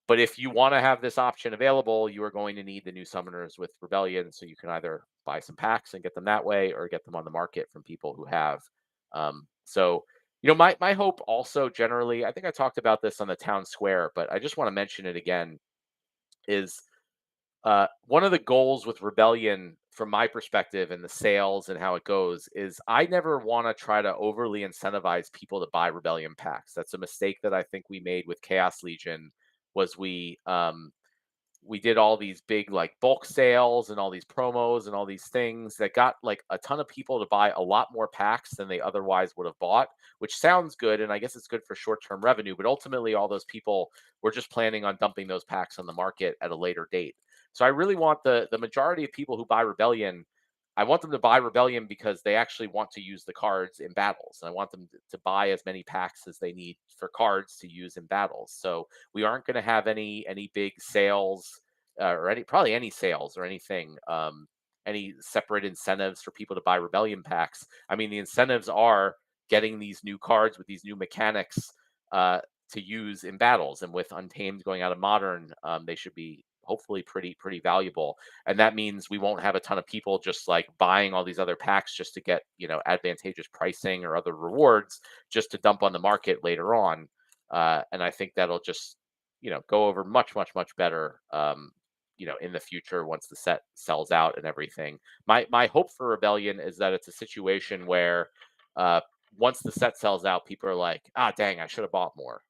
S1: but if you want to have this option available, you are going to need the new summoners with Rebellion. So you can either buy some packs and get them that way, or get them on the market from people who have. My hope also generally, I think I talked about this on the town square, but I just want to mention it again, is one of the goals with Rebellion, from my perspective, and the sales and how it goes, is I never want to try to overly incentivize people to buy Rebellion packs. That's a mistake that I think we made with Chaos Legion. Was we did all these big like bulk sales and all these promos and all these things that got like a ton of people to buy a lot more packs than they otherwise would have bought, which sounds good, and I guess it's good for short-term revenue, but ultimately all those people were just planning on dumping those packs on the market at a later date. So I really want the majority of people who buy Rebellion, I want them to buy Rebellion because they actually want to use the cards in battles. And I want them to buy as many packs as they need for cards to use in battles. So we aren't going to have any big sales, or probably any sales or anything, any separate incentives for people to buy Rebellion packs. I mean, the incentives are getting these new cards with these new mechanics to use in battles, and with Untamed going out of Modern, they should be hopefully pretty valuable. And that means we won't have a ton of people just like buying all these other packs just to get advantageous pricing or other rewards just to dump on the market later on. And I think that'll just go over much better in the future once the set sells out and everything. My hope for Rebellion is that it's a situation where uh, once the set sells out, people are like, ah, dang, I should have bought more,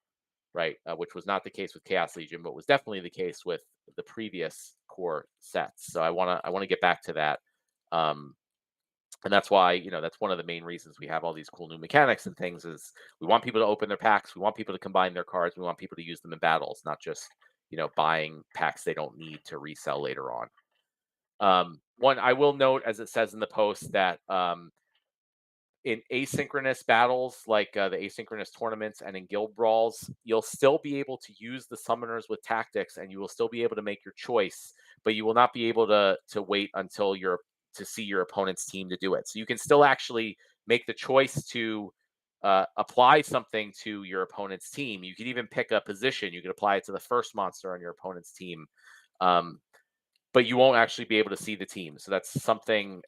S1: right? Which was not the case with Chaos Legion, but was definitely the case with the previous core sets. So I wanna get back to that, um, and that's why that's one of the main reasons we have all these cool new mechanics and things. Is we want people to open their packs, we want people to combine their cards, we want people to use them in battles, not just buying packs they don't need to resell later on. One I will note, as it says in the post, that in asynchronous battles like the asynchronous tournaments and in guild brawls, you'll still be able to use the summoners with tactics, and you will still be able to make your choice, but you will not be able to wait until to see your opponent's team to do it. So you can still actually make the choice to apply something to your opponent's team. You can even pick a position. You can apply it to the first monster on your opponent's team, um, but you won't actually be able to see the team. So that's something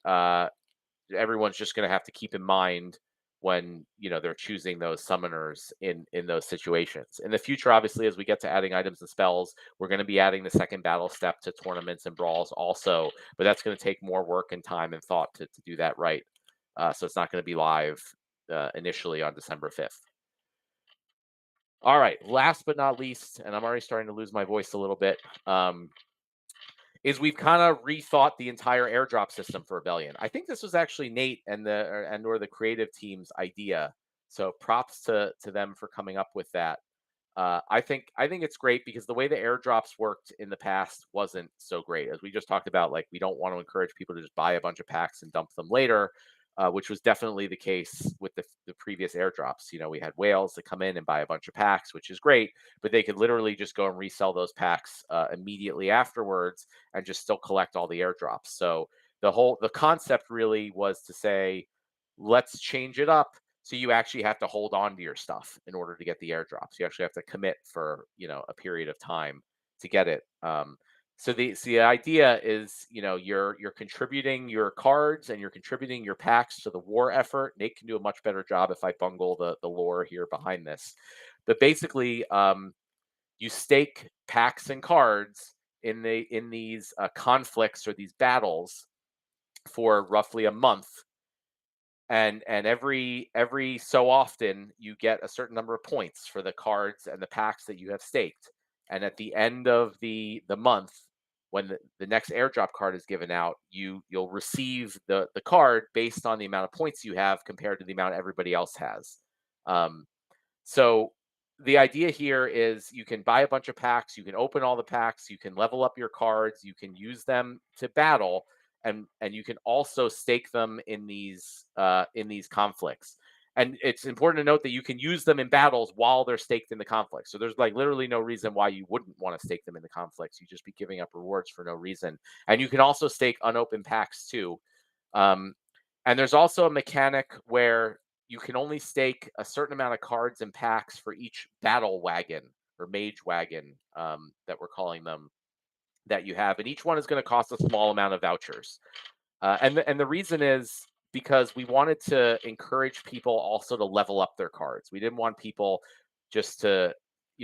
S1: everyone's just going to have to keep in mind when they're choosing those summoners in those situations. In the future, obviously, as we get to adding items and spells, we're going to be adding the second battle step to tournaments and brawls also, but that's going to take more work and time and thought to do that right. So it's not going to be live initially on December 5th. All right, last but not least, and I'm already starting to lose my voice a little bit, is we've kind of rethought the entire airdrop system for Rebellion. I think this was actually Nate and the creative team's idea. So props to them for coming up with that. I think it's great because the way the airdrops worked in the past wasn't so great. As we just talked about, like we don't want to encourage people to just buy a bunch of packs and dump them later, which was definitely the case with the previous airdrops. You know, we had whales that come in and buy a bunch of packs, which is great, but they could literally just go and resell those packs immediately afterwards and just still collect all the airdrops. So the concept really was to say, let's change it up so you actually have to hold on to your stuff in order to get the airdrops. You actually have to commit for a period of time to get it. So the idea is you're contributing your cards and you're contributing your packs to the war effort. Nate can do a much better job if I bungle the lore here behind this, but basically you stake packs and cards in these conflicts or these battles for roughly a month, and every so often you get a certain number of points for the cards and the packs that you have staked, and at the end of the month, when the next airdrop card is given out, you'll receive the card based on the amount of points you have compared to the amount everybody else has. Um, so the idea here is you can buy a bunch of packs, you can open all the packs, you can level up your cards, you can use them to battle, and you can also stake them in these conflicts. And it's important to note that you can use them in battles while they're staked in the conflict. So there's like literally no reason why you wouldn't want to stake them in the conflicts. You just be giving up rewards for no reason. And you can also stake unopened packs too. Um, and there's also a mechanic where you can only stake a certain amount of cards and packs for each battle wagon or mage wagon, that we're calling them, that you have, and each one is going to cost a small amount of vouchers. And the reason is because we wanted to encourage people also to level up their cards. We didn't want people just to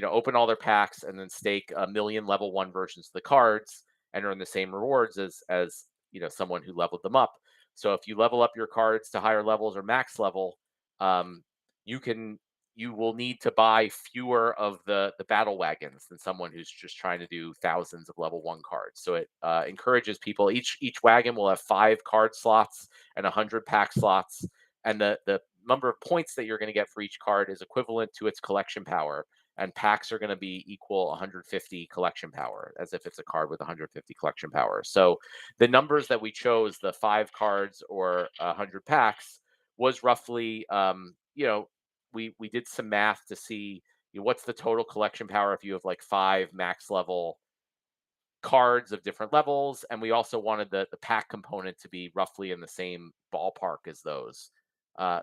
S1: open all their packs and then stake a million level 1 versions of the cards and earn the same rewards as someone who leveled them up. So if you level up your cards to higher levels or max level, um, you can you will need to buy fewer of the battle wagons than someone who's just trying to do thousands of level 1 cards. So it encourages people. Each wagon will have 5 card slots and 100 pack slots, and the number of points that you're going to get for each card is equivalent to its collection power. And packs are going to be equal 150 collection power, as if it's a card with 150 collection power. So the numbers that we chose, the 5 cards or 100 packs, was roughly we did some math to see what's the total collection power if you have like 5 max level cards of different levels, and we also wanted the pack component to be roughly in the same ballpark as those.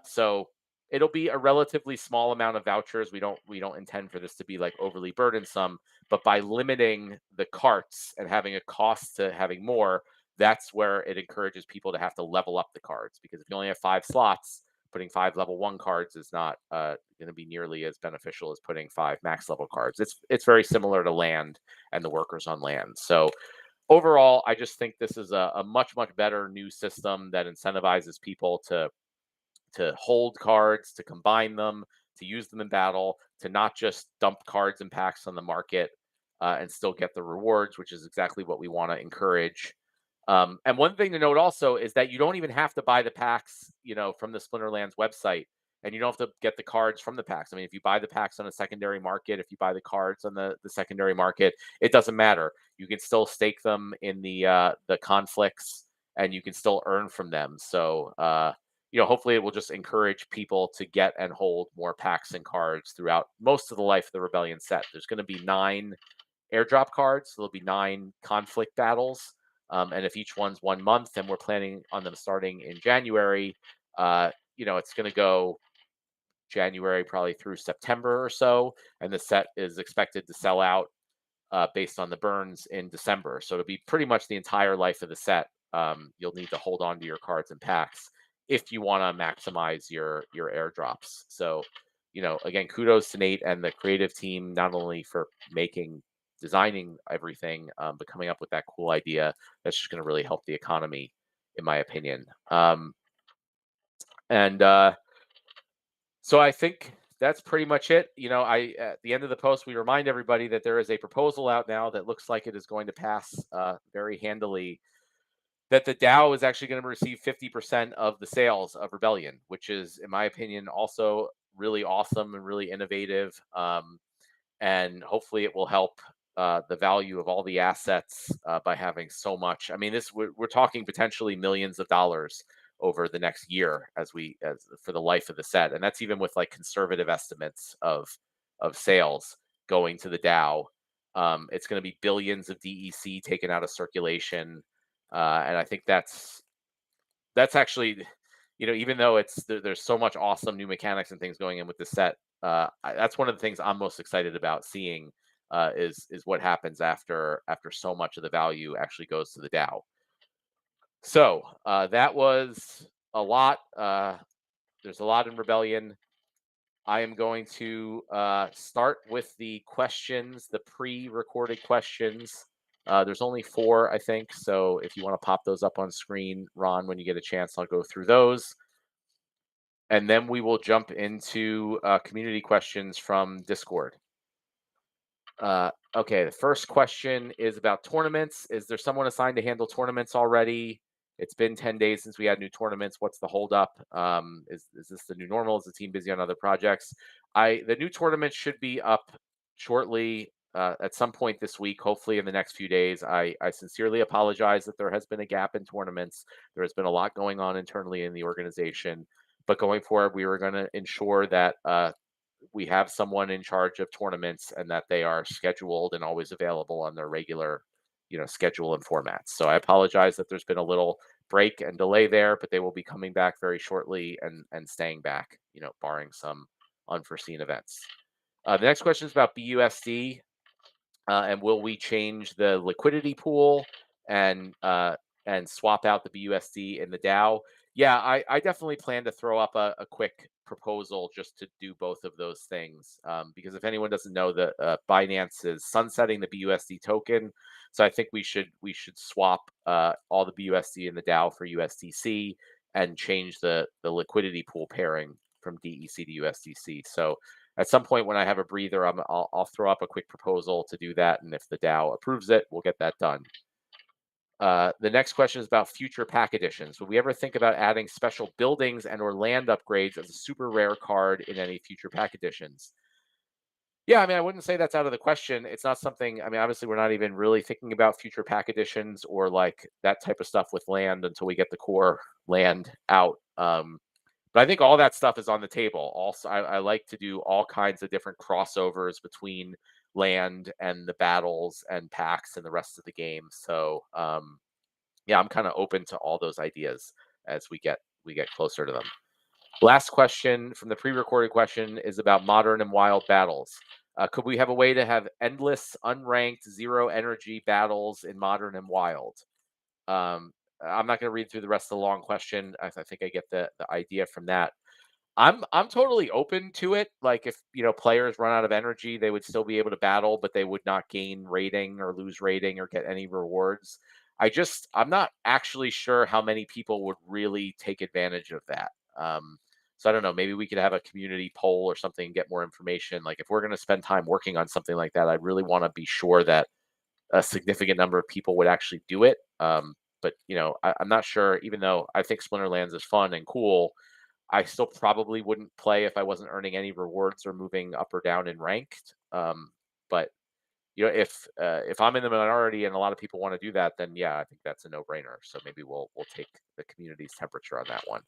S1: So it'll be a relatively small amount of vouchers. We don't intend for this to be like overly burdensome, but by limiting the carts and having a cost to having more, that's where it encourages people to have to level up the cards, because if you only have 5 slots, putting 5 level 1 cards is not going to be nearly as beneficial as putting 5 max level cards. It's very similar to land and the workers on land. So overall, I just think this is a much better new system that incentivizes people to hold cards, to combine them, to use them in battle, to not just dump cards and packs on the market, and still get the rewards, which is exactly what we want to encourage. And one thing to note also is that you don't even have to buy the packs, from the Splinterlands website, and you don't have to get the cards from the packs. I mean, if you buy the packs on a secondary market, if you buy the cards on the secondary market, it doesn't matter. You can still stake them in the conflicts, and you can still earn from them. So, hopefully, it will just encourage people to get and hold more packs and cards throughout most of the life of the Rebellion set. There's going to be 9 airdrop cards. So there'll be 9 conflict battles. And if each one's 1 month, and we're planning on them starting in January, it's going to go January probably through September or so. And the set is expected to sell out based on the burns in December. So it'll be pretty much the entire life of the set. You'll need to hold on to your cards and packs if you want to maximize your airdrops. So, again, kudos to Nate and the creative team, not only for designing everything, but coming up with that cool idea that's just going to really help the economy, in my opinion. And so I think that's pretty much it. I at the end of the post, we remind everybody that there is a proposal out now that looks like it is going to pass very handily. That the DAO is actually going to receive 50% of the sales of Rebellion, which is, in my opinion, also really awesome and really innovative. And hopefully it will help the value of all the assets by having so much. I mean, we're talking potentially millions of dollars over the next year as for the life of the set, and that's even with like conservative estimates of sales going to the DAO. It's going to be billions of DEC taken out of circulation, and I think that's actually, even though there's so much awesome new mechanics and things going in with the set, that's one of the things I'm most excited about seeing is what happens after so much of the value actually goes to the DAO. So that was a lot. There's a lot in Rebellion. I am going to start with the questions, the pre-recorded questions. There's only 4, I think. So if you want to pop those up on screen, Ron, when you get a chance, I'll go through those. And then we will jump into community questions from Discord. Okay, the first question is about tournaments. Is there someone assigned to handle tournaments already? It's been 10 days since we had new tournaments. What's the holdup? Is this the new normal? Is the team busy on other projects? The new tournament should be up shortly at some point this week, hopefully in the next few days. I sincerely apologize that there has been a gap in tournaments. There has been a lot going on internally in the organization. But going forward, we were going to ensure that we have someone in charge of tournaments and that they are scheduled and always available on their regular, schedule and formats. So I apologize that there's been a little break and delay there, but they will be coming back very shortly and staying back, barring some unforeseen events. The next question is about BUSD. And will we change the liquidity pool and swap out the BUSD in the DAO? Yeah, I definitely plan to throw up a quick proposal just to do both of those things. Because if anyone doesn't know, that Binance is sunsetting the BUSD token, so I think we should swap all the BUSD in the DAO for USDC and change the liquidity pool pairing from DEC to USDC. So at some point when I have a breather, I'll throw up a quick proposal to do that, and if the DAO approves it, we'll get that done. The next question is about future pack additions. Would we ever think about adding special buildings and or land upgrades as a super rare card in any future pack additions? Yeah, I mean, I wouldn't say that's out of the question. It's not something, I mean, obviously we're not even really thinking about future pack additions or like that type of stuff with land until we get the core land out. But I think all that stuff is on the table. Also, I like to do all kinds of different crossovers between land and the battles and packs and the rest of the game. So yeah, I'm kind of open to all those ideas as we get closer to them. Last question from the pre-recorded question is about modern and wild battles. Could we have a way to have endless, unranked, zero energy battles in modern and wild? I'm not going to read through the rest of the long question. I think I get the idea from that. I'm totally open to it. Like if players run out of energy, they would still be able to battle, but they would not gain rating or lose rating or get any rewards. I'm not actually sure how many people would really take advantage of that. So I don't know. Maybe we could have a community poll or something and get more information. Like if we're going to spend time working on something like that, I really want to be sure that a significant number of people would actually do it. But I'm not sure. Even though I think Splinterlands is fun and cool, I still probably wouldn't play if I wasn't earning any rewards or moving up or down in ranked. But if I'm in the minority and a lot of people want to do that, then yeah, I think that's a no-brainer. So maybe we'll take the community's temperature on that one.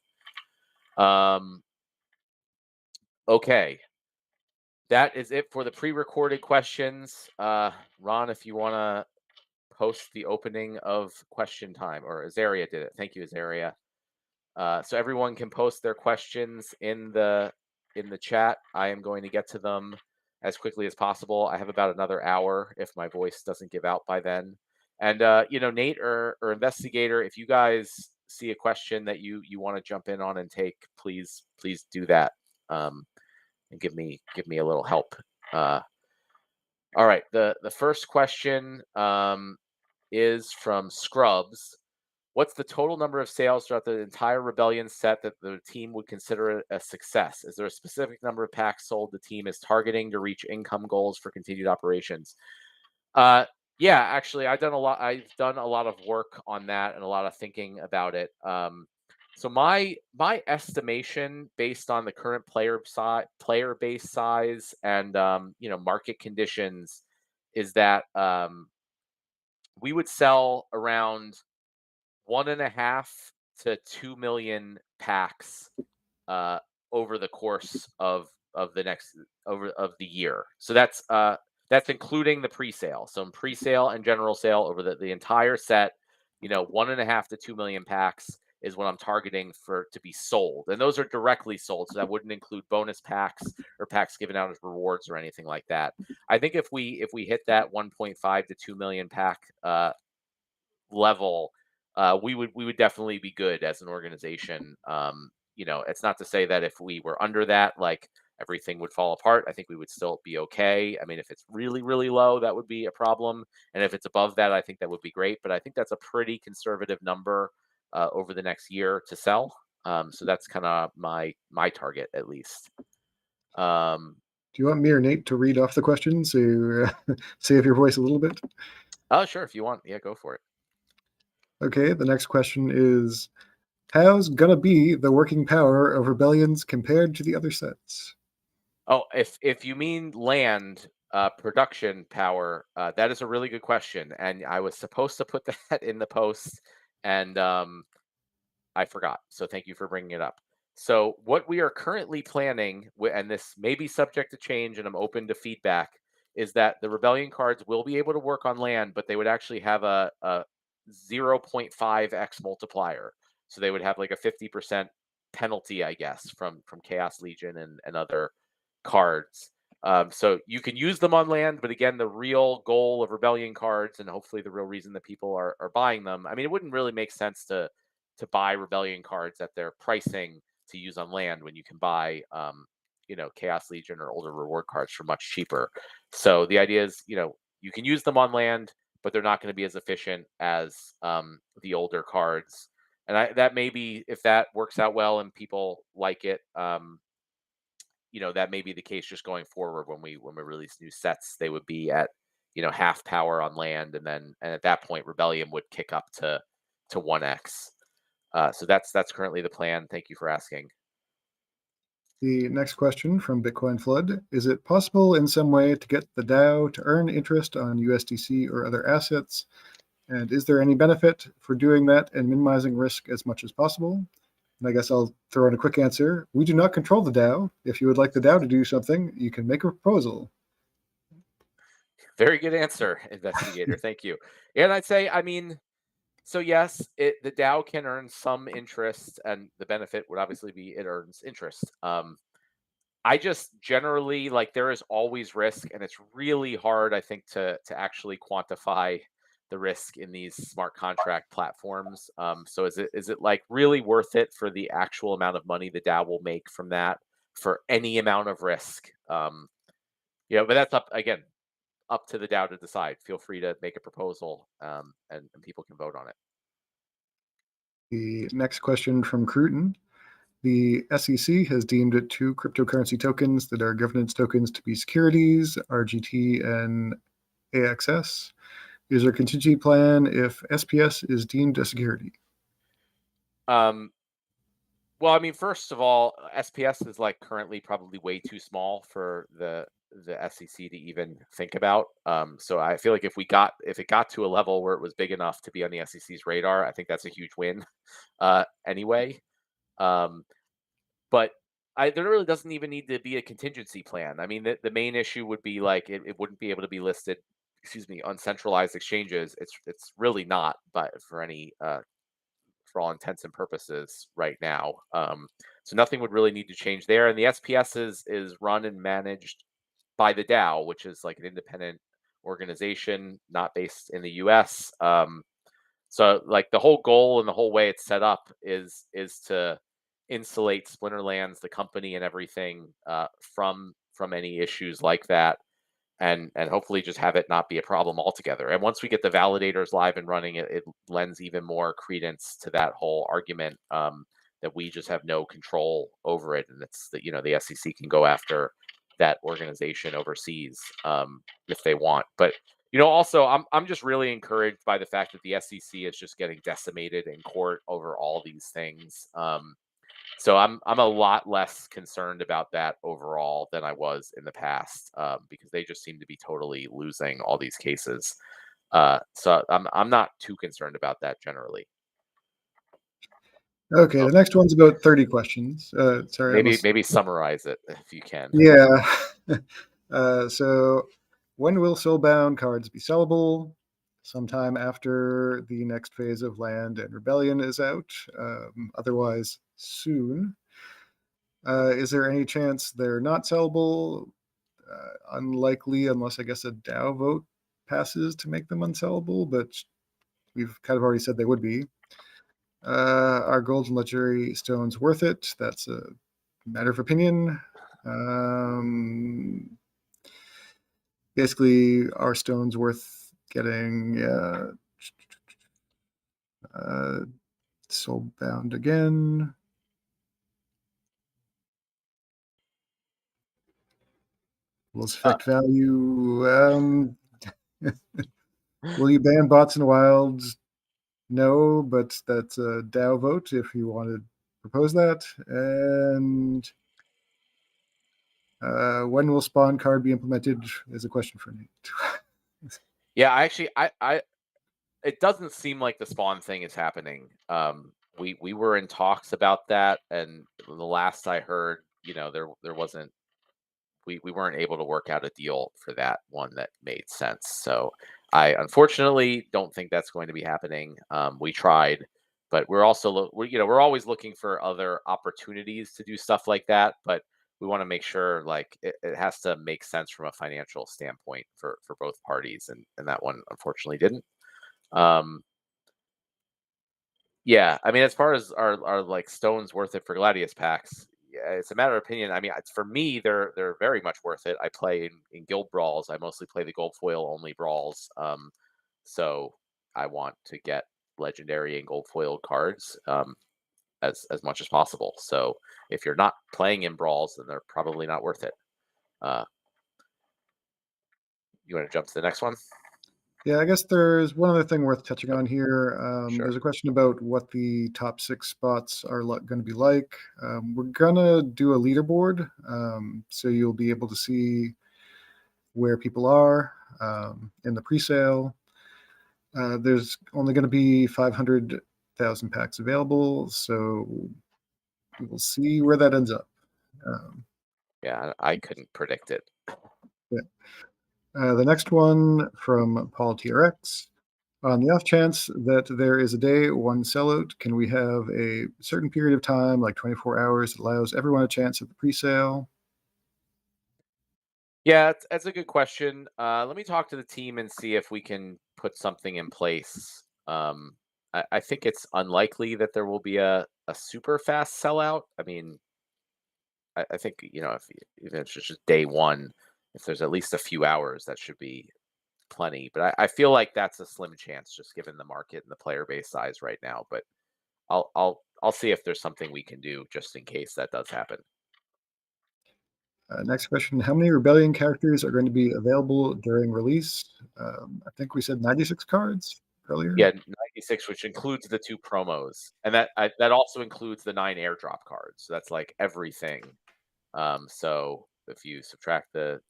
S1: Okay. That is it for the pre-recorded questions. Ron, if you want to post the opening of question time, or Azaria did it. Thank you, Azaria. So everyone can post their questions in the chat. I am going to get to them as quickly as possible. I have about another hour if my voice doesn't give out by then. And Nate or Investigator, if you guys see a question that you want to jump in on and take, please do that. And give me a little help. All right, the first question is from Scrubs. What's the total number of sales throughout the entire Rebellion set that the team would consider a success? Is there a specific number of packs sold the team is targeting to reach income goals for continued operations? Yeah, actually, I've done a lot. I've done a lot of work on that and a lot of thinking about it. So my estimation, based on the current player base size, and market conditions, is that we would sell around 1.5 to 2 million packs uh, over the course of the next over of the year. So that's including the pre-sale. So in pre-sale and general sale over the entire set, 1.5 to 2 million packs is what I'm targeting for to be sold. And those are directly sold. So that wouldn't include bonus packs or packs given out as rewards or anything like that. I think if we hit that 1.5 to 2 million pack level, we would definitely be good as an organization. It's not to say that if we were under that, like everything would fall apart. I think we would still be okay. I mean, if it's really, really low, that would be a problem. And if it's above that, I think that would be great. But I think that's a pretty conservative number over the next year to sell. So that's kind of my target, at least.
S2: Do you want me or Nate to read off the questions to save your voice a little bit?
S1: Oh, sure, if you want. Yeah, go for it.
S2: Okay, the next question is, how's gonna be the working power of Rebellions compared to the other sets?
S1: Oh, if you mean land production power, that is a really good question, and I was supposed to put that in the post, and I forgot. So thank you for bringing it up. So what we are currently planning, and this may be subject to change, and I'm open to feedback, is that the rebellion cards will be able to work on land, but they would actually have a 0.5x multiplier. So they would have like a 50% penalty, I guess, from Chaos Legion and other cards. So you can use them on land, but again, the real goal of rebellion cards, and hopefully the real reason that people are buying them. I mean, it wouldn't really make sense to buy rebellion cards at their pricing to use on land when you can buy Chaos Legion or older reward cards for much cheaper. So the idea is, you can use them on land, but they're not going to be as efficient as the older cards. And that may be, if that works out well and people like it, that may be the case just going forward. When we release new sets, they would be at half power on land, and at that point rebellion would kick up to 1x. So that's currently the plan. Thank you for asking.
S2: The next question from Bitcoin Flood, is it possible in some way to get the DAO to earn interest on USDC or other assets? And is there any benefit for doing that and minimizing risk as much as possible? And I guess I'll throw in a quick answer. We do not control the DAO. If you would like the DAO to do something, you can make a proposal.
S1: Very good answer, Investigator. Thank you. And I'd say, I mean, so yes, the DAO can earn some interest, and the benefit would obviously be it earns interest. I just generally, like, there is always risk, and it's really hard, I think, to actually quantify the risk in these smart contract platforms. So is it like really worth it for the actual amount of money the DAO will make from that for any amount of risk? But that's up to the DAO to decide. Feel free to make a proposal, and people can vote on it.
S2: The next question from Cruton. The SEC has deemed two cryptocurrency tokens that are governance tokens to be securities, RGT and AXS. Is there a contingency plan if SPS is deemed a security?
S1: Well, I mean, first of all, SPS is like currently probably way too small for the SEC to even think about. So I feel like if it got to a level where it was big enough to be on the SEC's radar, I think that's a huge win. Anyway, but there really doesn't even need to be a contingency plan. I mean, the main issue would be like it wouldn't be able to be listed, excuse me, on centralized exchanges. It's really not, but for all intents and purposes right now. So nothing would really need to change there. And the SPS is run and managed by the DAO, which is like an independent organization, not based in the US. So like the whole goal and the whole way it's set up is to insulate Splinterlands, the company and everything, from any issues like that. and hopefully just have it not be a problem altogether. And once we get the validators live and running, it lends even more credence to that whole argument, that we just have no control over it, and it's that the SEC can go after that organization overseas, if they want. But also, I'm just really encouraged by the fact that the SEC is just getting decimated in court over all these things. So I'm a lot less concerned about that overall than I was in the past, because they just seem to be totally losing all these cases. So I'm not too concerned about that generally.
S2: Okay,
S1: So
S2: the next one's about 30 questions. Sorry,
S1: maybe
S2: unless.
S1: maybe summarize it if you can.
S2: Yeah. So, when will soulbound cards be sellable? Sometime after the next phase of Land and Rebellion is out. Otherwise, soon. Is there any chance they're not sellable? Unlikely, unless I guess a DAO vote passes to make them unsellable, but we've kind of already said they would be. Are gold and legendary stones worth it? That's a matter of opinion. Um, Basically, are stones worth getting soulbound again? Will this
S1: Uh,
S2: affect value? Will you ban bots and wilds? No, but that's a DAO vote if you want to propose that. And when will spawn card be implemented is a question for Nate.
S1: yeah, actually, I it doesn't seem like the spawn thing is happening. We were in talks about that, and the last I heard, there wasn't we weren't able to work out a deal for that one that made sense. So I unfortunately don't think that's going to be happening. We tried, but we're also we're always looking for other opportunities to do stuff like that. But we want to make sure like it has to make sense from a financial standpoint for both parties, and that one unfortunately didn't. Um, yeah, I mean, as far as are like stones worth it for Gladius packs, yeah, it's a matter of opinion. I mean, for me, they're very much worth it. I play in guild brawls. I mostly play the gold foil only brawls. So I want to get legendary and gold foil cards, as much as possible. So if you're not playing in brawls, then they're probably not worth it. Uh, you want to jump to the next one?
S2: Yeah, I guess there's one other thing worth touching on here.
S1: Sure.
S2: There's a question about what the top 6 spots are going to be like. We're gonna do a leaderboard, so you'll be able to see where people are in the pre-sale. There's only going to be 500,000 packs available, so we will see where that ends up. Um,
S1: Yeah, I couldn't predict it.
S2: yeah. The next one from Paul TRX. On the off chance that there is a day one sellout, can we have a certain period of time, like 24 hours, that allows everyone a chance at the pre-sale?
S1: Yeah, that's a good question. Let me talk to the team and see if we can put something in place. I think it's unlikely that there will be a super fast sellout. I mean, I think if even if it's just day one, if there's at least a few hours, that should be plenty. But I feel like that's a slim chance, just given the market and the player base size right now. But I'll see if there's something we can do just in case that does happen.
S2: Next question. How many Rebellion characters are going to be available during release? I think we said 96 cards earlier.
S1: Yeah, 96, which includes the 2 promos, and that also includes the 9 airdrop cards. So that's like everything. So if you subtract the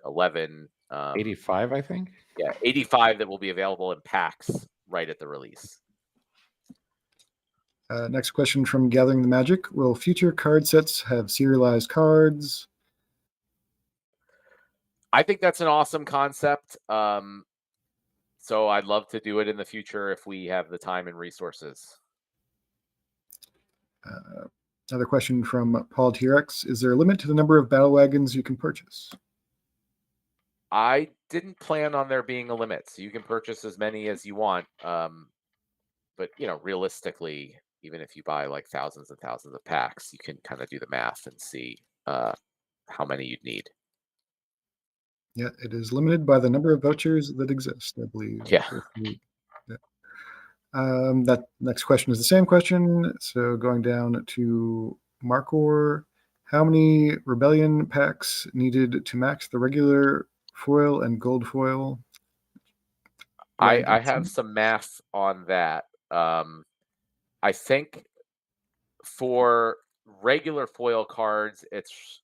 S1: 11,
S3: 85, I think.
S1: yeah, 85 that will be available in packs right at the release.
S2: Next question from Gathering the Magic. Will future card sets have serialized cards?
S1: I think that's an awesome concept. So I'd love to do it in the future if we have the time and resources.
S2: Uh, Another question from Paul T-Rex. Is there a limit to the number of battle wagons you can purchase?
S1: I didn't plan on there being a limit, so you can purchase as many as you want. But realistically, even if you buy like thousands and thousands of packs, you can kind of do the math and see how many you'd need.
S2: Yeah, it is limited by the number of vouchers that exist, I believe.
S1: Yeah.
S2: Yeah. That next question is the same question. So going down to Markor, how many Rebellion packs needed to max the regular foil and gold foil?
S1: I
S2: Random.
S1: have some math on that. I think for regular foil cards, it's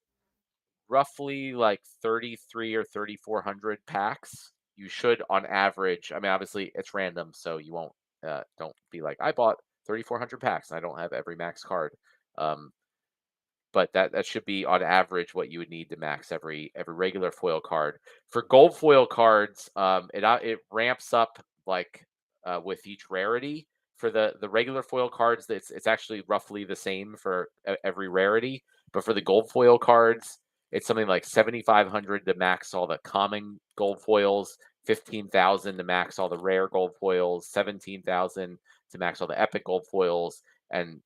S1: roughly like 33 or 3,400 packs. You should, on average, I mean, obviously it's random, so you won't, don't be like, I bought 3,400 packs and I don't have every max card. Um, but that should be on average what you would need to max every regular foil card. For gold foil cards, it ramps up like with each rarity. For the regular foil cards, it's actually roughly the same for every rarity. But for the gold foil cards, it's something like 7,500 to max all the common gold foils, 15,000 to max all the rare gold foils, 17,000 to max all the epic gold foils, and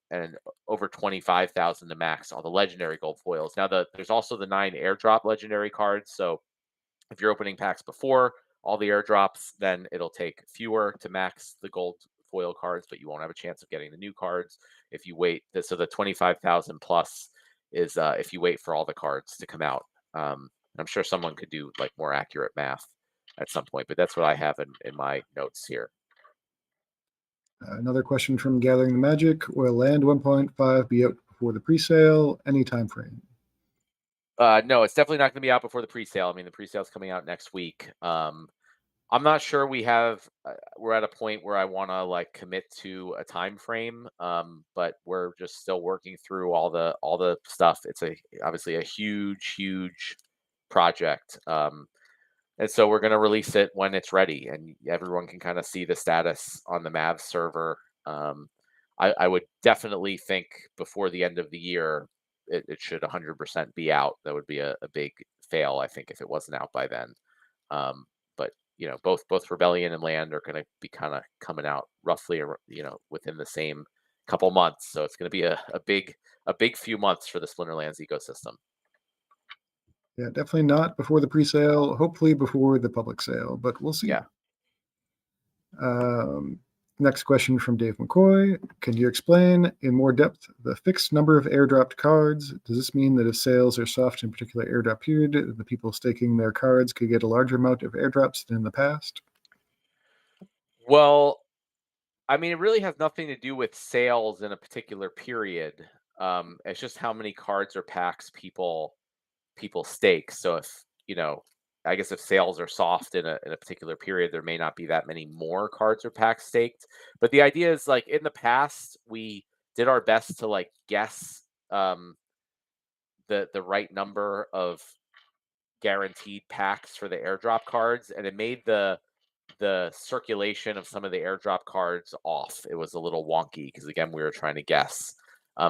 S1: over 25,000 to max all the legendary gold foils. Now there's also the 9 airdrop legendary cards. So if you're opening packs before all the airdrops, then it'll take fewer to max the gold foil cards, but you won't have a chance of getting the new cards if you wait. So the 25,000 plus is if you wait for all the cards to come out. I'm sure someone could do like more accurate math at some point, but that's what I have in my notes here.
S2: Another question from Gathering the Magic. Will Land 1.5 be out before the pre-sale? Any time frame?
S1: No, it's definitely not going to be out before the pre-sale. I mean, the pre-sale is coming out next week. I'm not sure we have. We're at a point where I want to like commit to a time frame, but we're just still working through all the stuff. It's obviously a huge project, and so we're going to release it when it's ready, and everyone can kind of see the status on the Mavs server. I would definitely think before the end of the year, it should 100% be out. That would be a big fail, I think, if it wasn't out by then. But both Rebellion and Land are going to be kind of coming out roughly, within the same couple months. So it's going to be a big few months for the Splinterlands ecosystem.
S2: Yeah, definitely not before the pre-sale. Hopefully before the public sale, but we'll see.
S1: Yeah.
S2: Next question from Dave McCoy. Can you explain in more depth the fixed number of airdropped cards? Does this mean that if sales are soft in a particular airdrop period, the people staking their cards could get a larger amount of airdrops than in the past?
S1: Well, I mean, it really has nothing to do with sales in a particular period. It's just how many cards or packs people stake. So if I guess if sales are soft in a particular period, there may not be that many more cards or packs staked. But the idea is like in the past, we did our best to like guess um, the right number of guaranteed packs for the airdrop cards, and it made the circulation of some of the airdrop cards off. It was a little wonky because again we were trying to guess.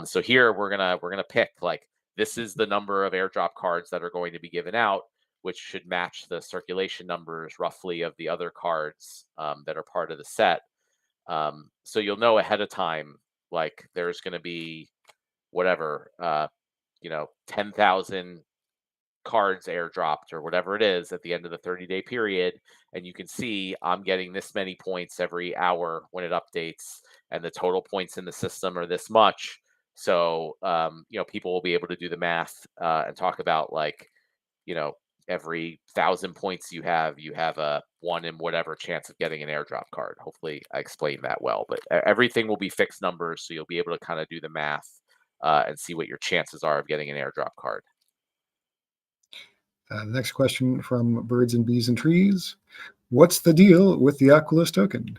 S1: So here we're gonna pick like this is the number of airdrop cards that are going to be given out, which should match the circulation numbers roughly of the other cards that are part of the set. So you'll know ahead of time like there's going to be whatever 10,000 cards airdropped or whatever it is at the end of the 30-day period, and you can see I'm getting this many points every hour when it updates, and the total points in the system are this much. So people will be able to do the math and talk about like you know every 1,000 points you have a one in whatever chance of getting an airdrop card. Hopefully I explained that well, but everything will be fixed numbers, so you'll be able to kind of do the math and see what your chances are of getting an airdrop card.
S2: The next question from Birds and Bees and Trees. What's the deal with the Oculus token?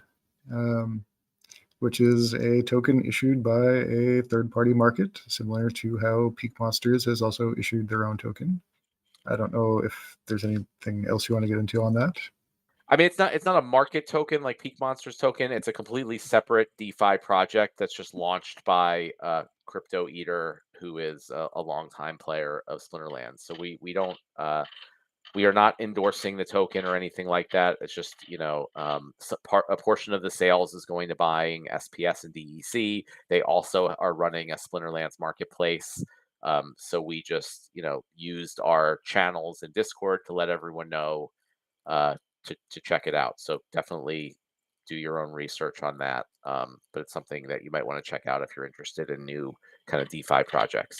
S2: Which is a token issued by a third-party market, similar to how Peak Monsters has also issued their own token. I don't know if there's anything else you want to get into on that.
S1: I mean, it's not a market token like Peak Monsters token. It's a completely separate DeFi project that's just launched by Crypto Eater, who is a longtime player of Splinterlands. So we don't we are not endorsing the token or anything like that. It's just a portion of the sales is going to buying SPS and DEC. They also are running a Splinterlands marketplace So we just, used our channels in Discord to let everyone know uh, to check it out. So definitely do your own research on that. But it's something that you might want to check out if you're interested in new kind of DeFi projects.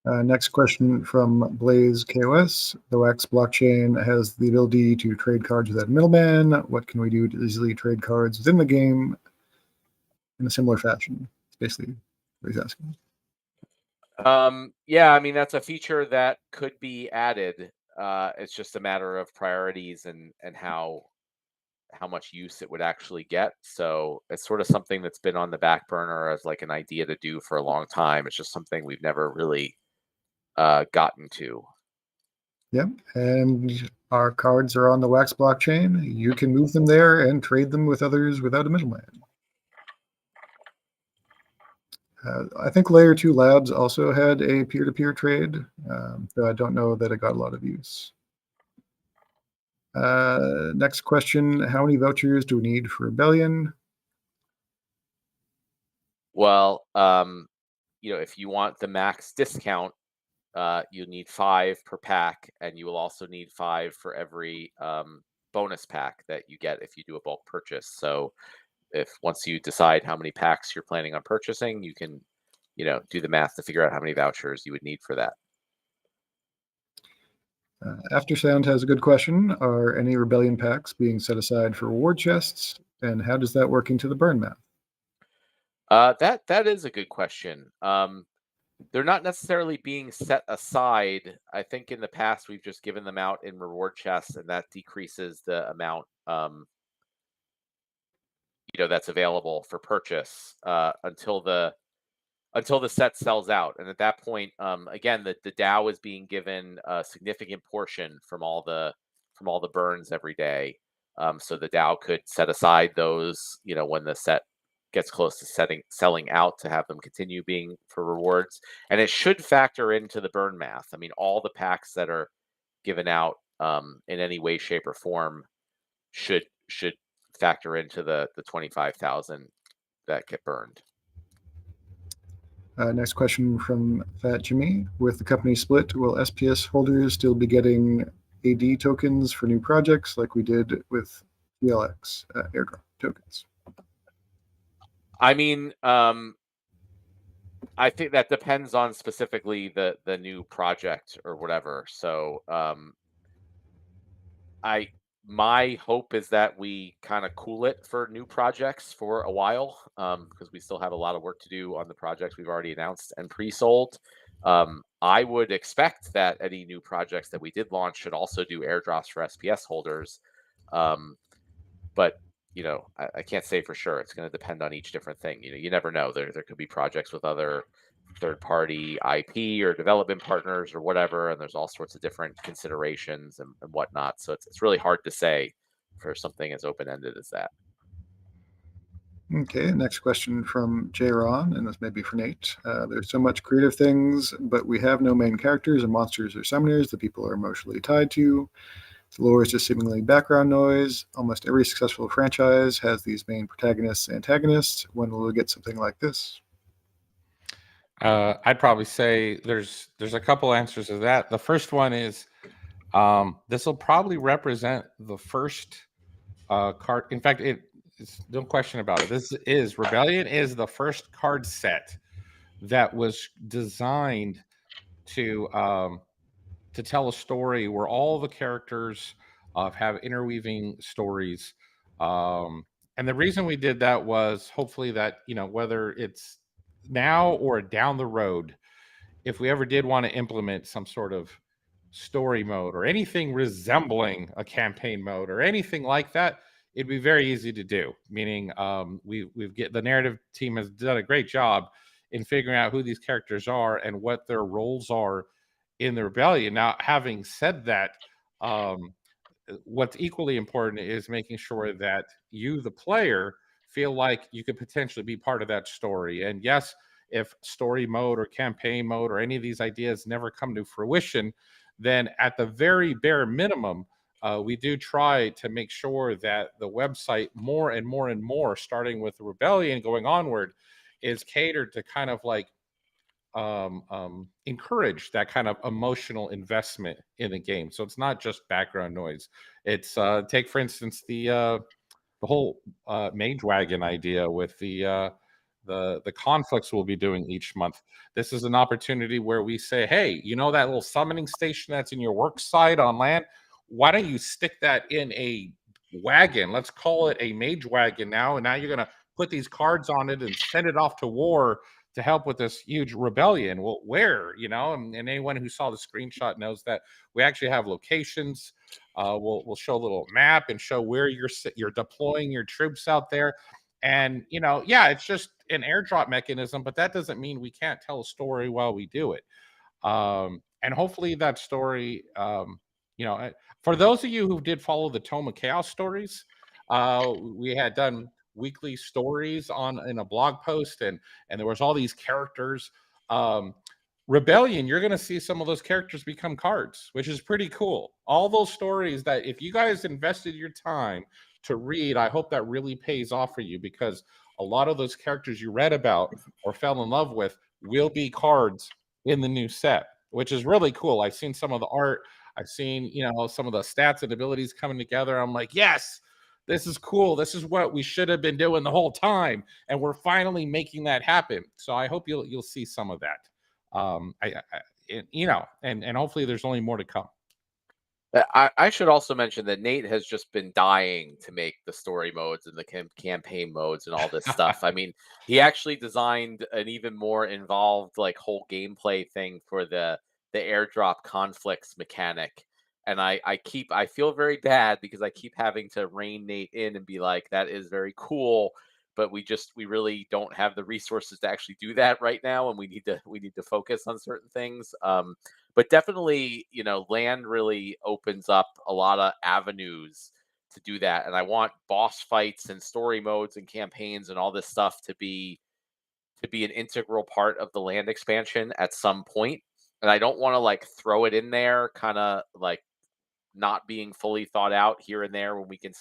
S2: Next question from Blaze KOS. The Wax blockchain has the ability to trade cards without a middleman. What can we do to easily trade cards within the game in a similar fashion? It's basically what he's asking.
S1: Yeah, I mean that's a feature that could be added. It's just a matter of priorities and how much use it would actually get. So it's sort of something that's been on the back burner as like an idea to do for a long time. It's just something we've never really gotten to.
S2: Yep, and our cards are on the Wax blockchain. You can move them there and trade them with others without a middleman. I think Layer 2 Labs also had a peer-to-peer trade, though I don't know that it got a lot of use. Next question, how many vouchers do we need for Rebellion?
S1: Well, if you want the max discount, you need 5 per pack, and you will also need 5 for every bonus pack that you get if you do a bulk purchase. So if once you decide how many packs you're planning on purchasing, you can, do the math to figure out how many vouchers you would need for that.
S2: Aftersound has a good question. Are any Rebellion packs being set aside for reward chests? And how does that work into the burn math?
S1: That is a good question. They're not necessarily being set aside. I think in the past we've just given them out in reward chests, and that decreases the amount that's available for purchase until the set sells out. And at that point, again, the DAO is being given a significant portion from all the burns every day. So the DAO could set aside those, when the set gets close to selling out, to have them continue being for rewards. And it should factor into the burn math. I mean, all the packs that are given out in any way, shape, or form should factor into the 25,000 that get burned.
S2: Next question from Fat Jimmy. With the company split, will SPS holders still be getting AD tokens for new projects like we did with TLX airdrop tokens?
S1: I mean, I think that depends on specifically the new project or whatever. So, I my hope is that we kind of cool it for new projects for a while, because we still have a lot of work to do on the projects we've already announced and pre-sold. I would expect that any new projects that we did launch should also do airdrops for SPS holders. But I can't say for sure. It's going to depend on each different thing. You never know. There could be projects with other third-party IP or development partners or whatever, and there's all sorts of different considerations and whatnot. So it's really hard to say for something as open-ended as that.
S2: Okay, next question from Jay Ron, and this may be for Nate. There's so much creative things, but we have no main characters or monsters or summoners that people are emotionally tied to. The lore is just seemingly background noise. Almost every successful franchise has these main protagonists and antagonists. When will we get something like this?
S3: I'd probably say there's a couple answers to that. The first one is this will probably represent the first card. In fact, it's no question about it. This is Rebellion is the first card set that was designed to tell a story where all the characters have interweaving stories. And the reason we did that was hopefully that, whether it's now or down the road, if we ever did want to implement some sort of story mode or anything resembling a campaign mode or anything like that, it'd be very easy to do. Meaning, the narrative team has done a great job in figuring out who these characters are and what their roles are in the rebellion. Now, having said that, what's equally important is making sure that you, the player, feel like you could potentially be part of that story. And yes, if story mode or campaign mode or any of these ideas never come to fruition, then at the very bare minimum, we do try to make sure that the website more and more and more, starting with the rebellion going onward, is catered to kind of like encourage that kind of emotional investment in the game. So it's not just background noise. It's take for instance the whole mage wagon idea with the conflicts we'll be doing each month. This is an opportunity where we say, hey, you know that little summoning station that's in your work site on land? Why don't you stick that in a wagon? Let's call it a mage wagon now. And now you're going to put these cards on it and send it off to war to help with this huge rebellion. Well, where, and anyone who saw the screenshot knows that we actually have locations. We'll show a little map and show where you're deploying your troops out there. And yeah, it's just an airdrop mechanism, but that doesn't mean we can't tell a story while we do it. And hopefully that story, for those of you who did follow the Tome of Chaos stories, we had done weekly stories in a blog post, and there was all these characters. Rebellion, you're going to see some of those characters become cards, which is pretty cool. All those stories that if you guys invested your time to read, I hope that really pays off for you, because a lot of those characters you read about or fell in love with will be cards in the new set, which is really cool. I've seen some of the art. I've seen, some of the stats and abilities coming together. I'm like, yes, this is cool. This is what we should have been doing the whole time, and we're finally making that happen. So I hope you'll see some of that. And hopefully there's only more to come.
S1: I should also mention that Nate has just been dying to make the story modes and the campaign modes and all this stuff. I mean, he actually designed an even more involved, like, whole gameplay thing for the airdrop conflicts mechanic. And I feel very bad because I keep having to rein Nate in and be like, that is very cool, but we really don't have the resources to actually do that right now, and we need to focus on certain things. But definitely, land really opens up a lot of avenues to do that. And I want boss fights and story modes and campaigns and all this stuff to be an integral part of the land expansion at some point. And I don't want to, like, throw it in there kind of like not being fully thought out here and there when we can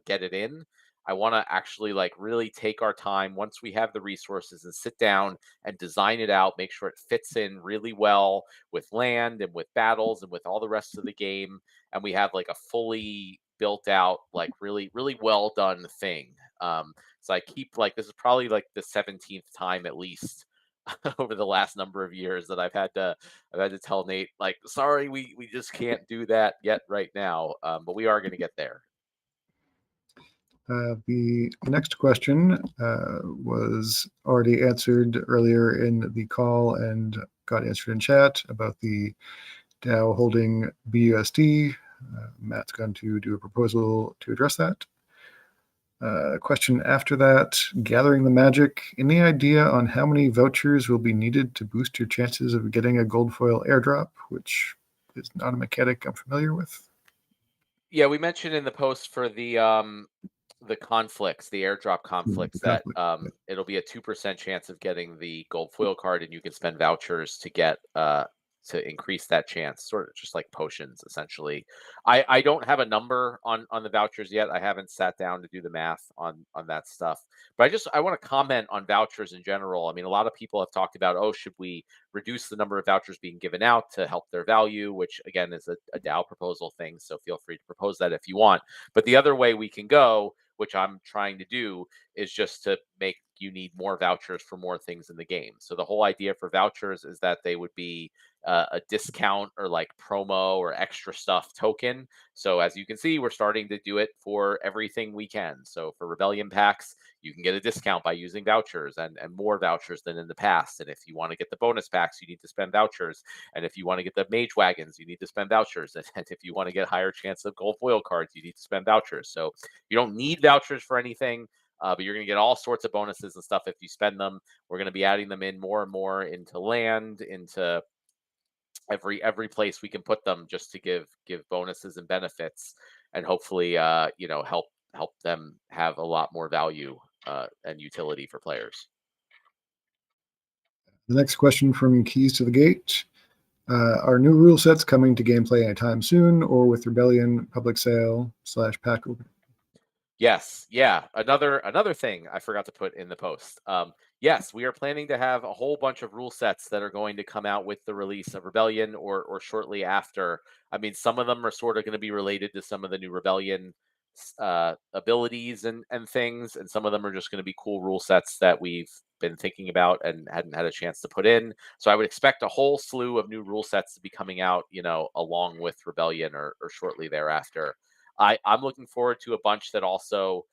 S1: get it in. I want to actually, like, really take our time once we have the resources and sit down and design it out, make sure it fits in really well with land and with battles and with all the rest of the game, and we have, like, a fully built out, like, really really well done thing. So I keep, like, this is probably like the 17th time at least over the last number of years that I've had to tell Nate, like, sorry, we just can't do that yet right now, but we are going to get there.
S2: The next question was already answered earlier in the call and got answered in chat about the DAO holding BUSD. Matt's going to do a proposal to address that. Question after that, gathering the magic. Any idea on how many vouchers will be needed to boost your chances of getting a gold foil airdrop, which is not a mechanic I'm familiar with?
S1: Yeah, we mentioned in the post for the conflicts, the airdrop conflicts, that it'll be a 2% chance of getting the gold foil card, and you can spend vouchers to get to increase that chance, sort of just like potions, essentially. I don't have a number on the vouchers yet. I haven't sat down to do the math on that stuff. But I want to comment on vouchers in general. I mean, a lot of people have talked about, oh, should we reduce the number of vouchers being given out to help their value, which again is a DAO proposal thing. So feel free to propose that if you want. But the other way we can go, which I'm trying to do, is just to make you need more vouchers for more things in the game. So the whole idea for vouchers is that they would be a discount or like promo or extra stuff token. So as you can see, we're starting to do it for everything we can. So for Rebellion packs, you can get a discount by using vouchers, and more vouchers than in the past. And if you want to get the bonus packs, you need to spend vouchers. And if you want to get the mage wagons, you need to spend vouchers. And if you want to get higher chance of gold foil cards, you need to spend vouchers. So you don't need vouchers for anything. But you're going to get all sorts of bonuses and stuff if you spend them. We're going to be adding them in more and more into land, into every place we can put them, just to give bonuses and benefits, and hopefully help them have a lot more value and utility for players.
S2: The next question from Keys to the Gate. Are new rule sets coming to gameplay anytime soon, or with Rebellion public sale /pack opening?
S1: Yes, yeah. Another thing I forgot to put in the post. Yes, we are planning to have a whole bunch of rule sets that are going to come out with the release of Rebellion or shortly after. I mean, some of them are sort of going to be related to some of the new Rebellion abilities and things, and some of them are just going to be cool rule sets that we've been thinking about and hadn't had a chance to put in. So I would expect a whole slew of new rule sets to be coming out, along with Rebellion or shortly thereafter. I'm looking forward to a bunch that also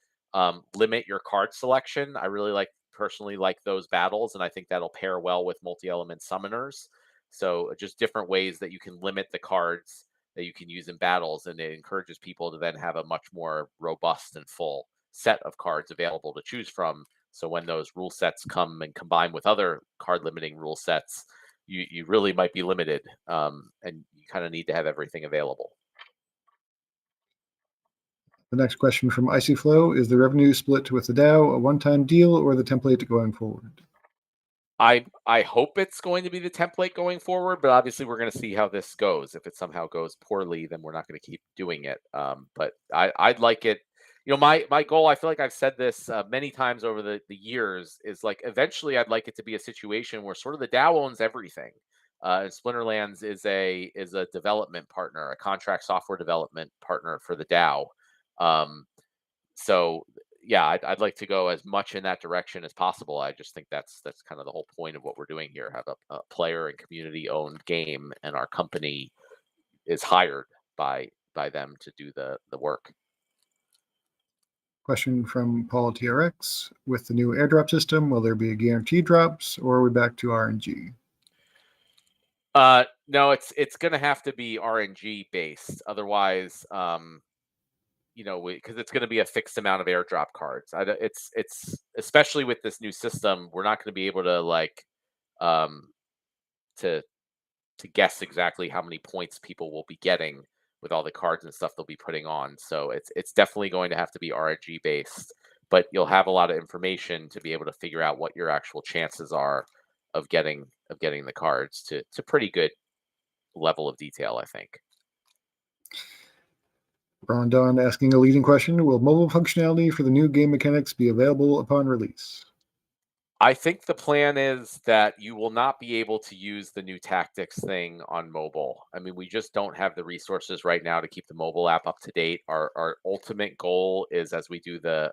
S1: limit your card selection. I really personally like those battles, and I think that'll pair well with multi-element summoners. So just different ways that you can limit the cards that you can use in battles, and it encourages people to then have a much more robust and full set of cards available to choose from. So when those rule sets come and combine with other card limiting rule sets, you really might be limited, and you kind of need to have everything available.
S2: The next question from Icy Flow: is the revenue split with the DAO a one-time deal or the template going forward?
S1: I hope it's going to be the template going forward, but obviously we're going to see how this goes. If it somehow goes poorly, then we're not going to keep doing it. But I'd like it. My goal. I feel like I've said this many times over the years is like eventually I'd like it to be a situation where sort of the DAO owns everything. And Splinterlands is a development partner, a contract software development partner for the DAO. So yeah, I'd like to go as much in that direction as possible. I just think that's kind of the whole point of what we're doing here. Have a player and community owned game, and our company is hired by them to do the work.
S2: Question from Paul TRX: with the new airdrop system, will there be guaranteed drops, or are we back to RNG?
S1: No, it's going to have to be RNG based. Otherwise, because it's going to be a fixed amount of airdrop cards. It's especially with this new system, we're not going to be able to um, to guess exactly how many points people will be getting with all the cards and stuff they'll be putting on. So it's definitely going to have to be RNG based, but you'll have a lot of information to be able to figure out what your actual chances are of getting the cards to pretty good level of detail, I think.
S2: Rondon asking a leading question: will mobile functionality for the new game mechanics be available upon release?
S1: I think the plan is that you will not be able to use the new tactics thing on mobile. I mean, we just don't have the resources right now to keep the mobile app up to date. Our ultimate goal is as we do the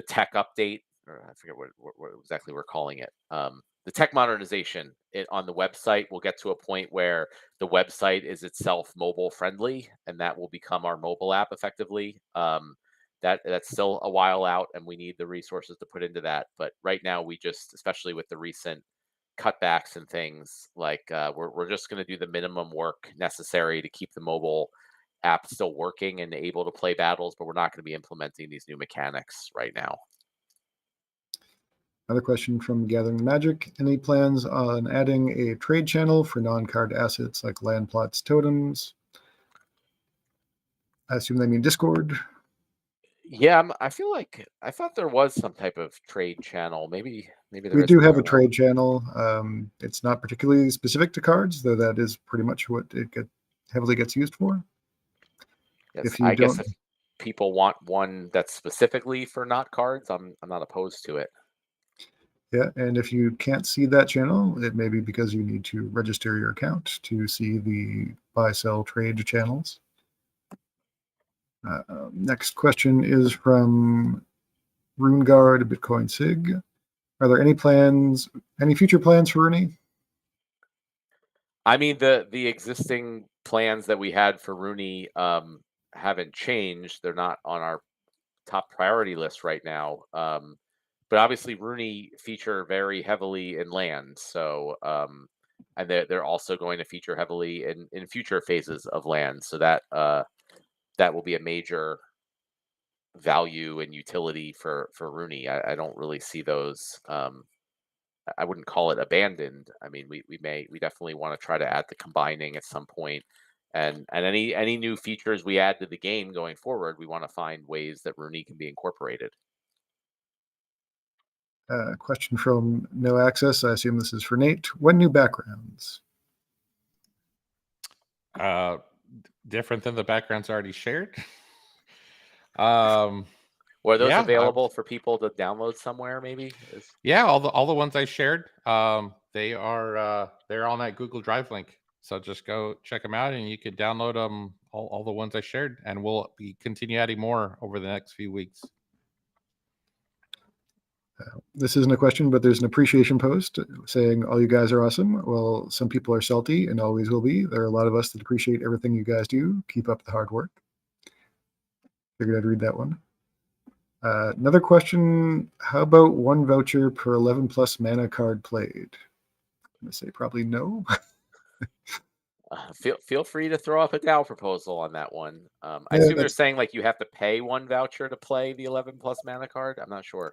S1: tech update, or I forget what exactly we're calling it. The tech modernization on the website will get to a point where the website is itself mobile friendly, and that will become our mobile app effectively. That's still a while out, and we need the resources to put into that. But right now, we just, especially with the recent cutbacks and things, we're just going to do the minimum work necessary to keep the mobile app still working and able to play battles, but we're not going to be implementing these new mechanics right now.
S2: Another question from Gathering Magic: any plans on adding a trade channel for non-card assets like land plots, totems? I assume they mean Discord.
S1: Yeah, I feel like I thought there was some type of trade channel. Maybe there
S2: We do
S1: isn't
S2: have a
S1: right now.
S2: trade channel. It's not particularly specific to cards, though that is pretty much what it heavily gets used for.
S1: Yes,
S2: If you
S1: I guess
S2: don't,
S1: if people want one that's specifically for not cards, I'm not opposed to it.
S2: yeah, and if you can't see that channel, it may be because you need to register your account to see the buy, sell, trade channels. Next question is from RuneGuard Bitcoin Sig. Are there any future plans for Rooney?
S1: I mean, the existing plans that we had for Rooney haven't changed. They're not on our top priority list right now. But obviously, Rooney feature very heavily in land. So, and they're also going to feature heavily in future phases of land. So that will be a major value and utility for Rooney. I don't really see those. I wouldn't call it abandoned. I mean, we definitely want to try to add the combining at some point, and any new features we add to the game going forward, we want to find ways that Rooney can be incorporated.
S2: Question from No Access. I assume this is for Nate. When new backgrounds?
S3: Different than the backgrounds already shared. Um,
S1: Were those
S3: yeah,
S1: available for people to download somewhere? Maybe is
S3: yeah, all the ones I shared, they're on that Google Drive link. So just go check them out, and you could download them all the ones I shared, and we'll be continue adding more over the next few weeks.
S2: This isn't a question, but there's an appreciation post saying all you guys are awesome. Well, some people are salty and always will be. There are a lot of us that appreciate everything you guys do. Keep up the hard work. Figured I'd read that one. Another question, how about one voucher per 11 plus mana card played? I'm going to say probably no.
S1: feel free to throw up a DAO proposal on that one. I
S2: Yeah,
S1: assume they're saying like you have to pay one voucher to play the 11 plus mana card. I'm not sure.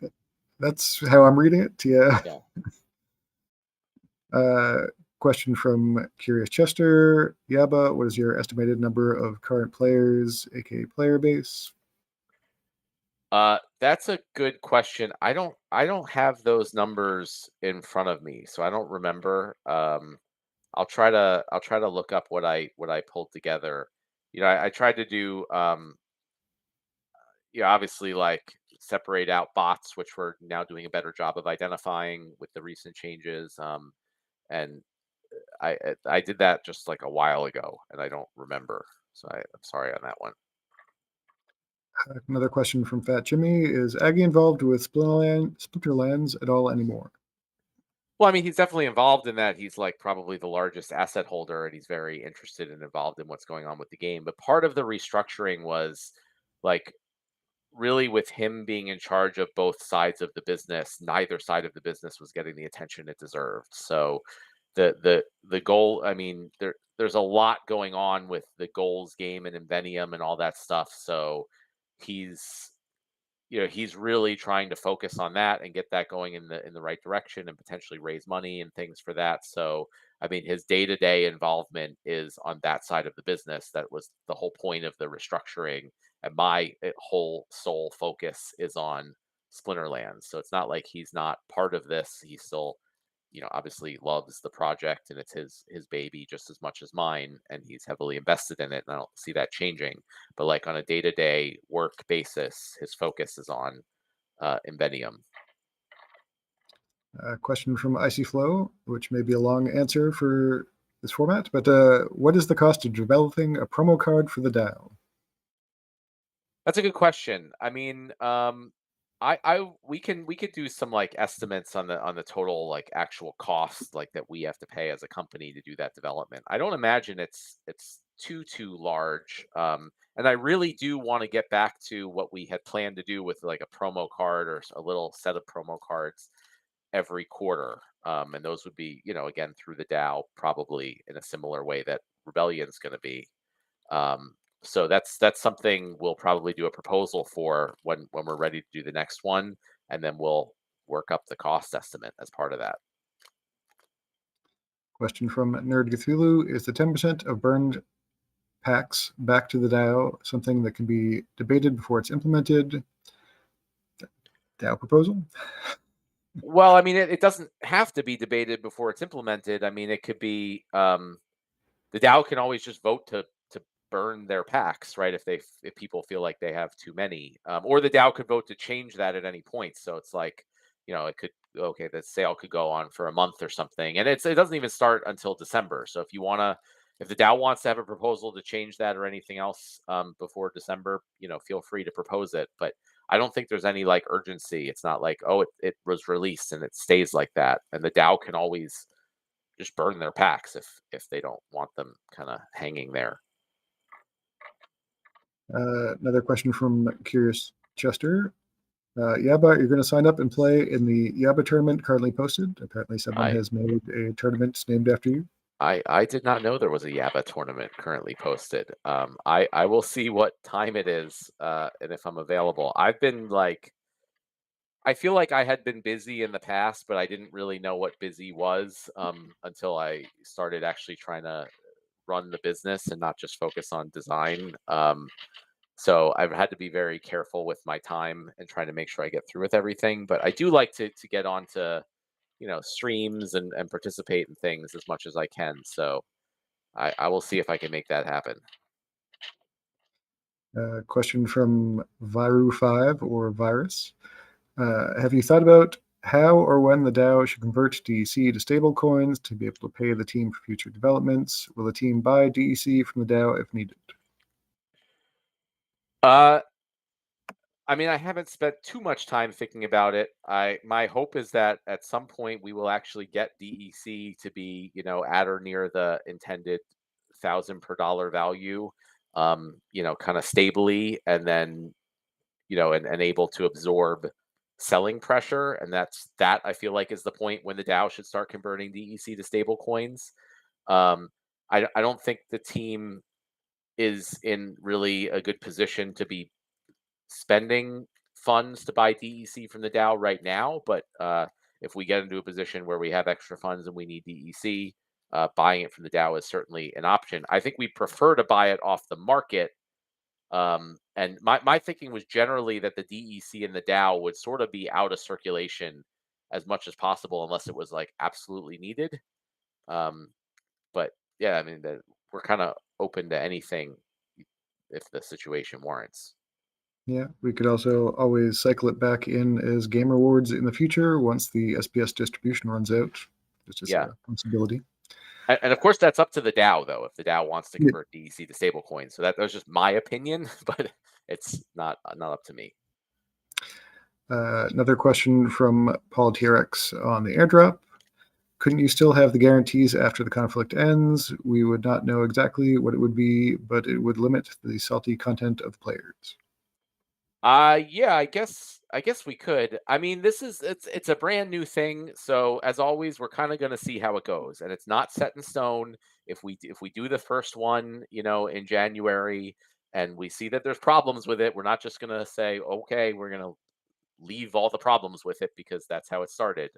S2: that's how I'm reading it. Yeah.
S1: Yeah.
S2: Question from Curious Chester. Yaba, what is your estimated number of current players, aka player base?
S1: That's a good question. I don't have those numbers in front of me, so I don't remember. I'll try to look up what I pulled together. I tried to do obviously like separate out bots, which we're now doing a better job of identifying with the recent changes. And I did that just like a while ago, and I don't remember, so I'm sorry on that one.
S2: Another question from Fat Jimmy. Is Aggie involved with Splinterlands at all anymore?
S1: Well, I mean, he's definitely involved in that. He's like probably the largest asset holder, and he's very interested and involved in what's going on with the game. But part of the restructuring was like really with him being in charge of both sides of the business. Neither side of the business was getting the attention it deserved. So the goal, I mean, there's a lot going on with the goals game and Invenium and all that stuff. So he's he's really trying to focus on that and get that going in the right direction and potentially raise money and things for that. So, I mean, his day-to-day involvement is on that side of the business. That was the whole point of the restructuring. And my whole sole focus is on Splinterlands. So it's not like he's not part of this. He's still obviously loves the project and it's his baby just as much as mine, and he's heavily invested in it. And I don't see that changing. But like on a day-to-day work basis, his focus is on Invenium.
S2: Question from Icy Flow, which may be a long answer for this format, but what is the cost of developing a promo card for the DAO?
S1: That's a good question. I mean, I we could do some like estimates on the total like actual cost like that we have to pay as a company to do that development. I don't imagine it's too large. And I really do want to get back to what we had planned to do with like a promo card or a little set of promo cards every quarter. And those would be, again through the DAO, probably in a similar way that Rebellion's going to be. Um, so that's something we'll probably do a proposal for when we're ready to do the next one, and then we'll work up the cost estimate as part of that.
S2: Question from Nerd Cthulhu. Is the 10% of burned packs back to the DAO something that can be debated before it's implemented? DAO proposal?
S1: Well, I mean, it doesn't have to be debated before it's implemented. I mean, it could be the DAO can always just vote to burn their packs, right? If people feel like they have too many, or the DAO could vote to change that at any point. So it's like, it could okay, the sale could go on for a month or something, and it doesn't even start until December. So if the DAO wants to have a proposal to change that or anything else before December, feel free to propose it. But I don't think there's any like urgency. It's not like, oh, it was released and it stays like that, and the DAO can always just burn their packs if they don't want them kind of hanging there.
S2: Another question from Curious Chester. Yaba, you're going to sign up and play in the Yaba tournament currently posted. Apparently, someone
S1: I
S2: has made a tournament named after you.
S1: I did not know there was a Yaba tournament currently posted. I will see what time it is and if I'm available. I've been like I feel like I had been busy in the past, but I didn't really know what busy was until I started actually trying to run the business and not just focus on design. So I've had to be very careful with my time and trying to make sure I get through with everything. But I do like to get onto streams and participate in things as much as I can. So I will see if I can make that happen.
S2: Question from Viru5 or Virus. Have you thought about how or when the DAO should convert DEC to stable coins to be able to pay the team for future developments? Will the team buy DEC from the DAO if needed?
S1: Uh, I mean, I haven't spent too much time thinking about it. My hope is that at some point we will actually get DEC to be, at or near the intended 1,000 per dollar value, kind of stably, and then, and able to absorb selling pressure. And that I feel like is the point when the DAO should start converting DEC to stable coins. Um, I don't think the team is in really a good position to be spending funds to buy DEC from the DAO right now, but if we get into a position where we have extra funds and we need DEC, buying it from the DAO is certainly an option. I think we prefer to buy it off the market. And my thinking was generally that the DEC and the DAO would sort of be out of circulation as much as possible unless it was like absolutely needed. Um, but yeah, I mean, we're kind of open to anything if the situation warrants.
S2: Yeah, we could also always cycle it back in as game rewards in the future once the SPS distribution runs out. It's just
S1: Yeah.
S2: a possibility.
S1: And of course, that's up to the DAO, though, if the DAO wants to
S2: Yeah.
S1: convert DEC to stablecoin. So that was just my opinion, but it's not up to me.
S2: Another question from Paul TRX on the airdrop. Couldn't you still have the guarantees after the conflict ends? We would not know exactly what it would be, but it would limit the salty content of players.
S1: Yeah, I guess we could. I mean, it's a brand new thing, so as always, we're kind of going to see how it goes, and it's not set in stone. If we do the first one, in January, and we see that there's problems with it, we're not just going to say, okay, we're going to leave all the problems with it because that's how it started.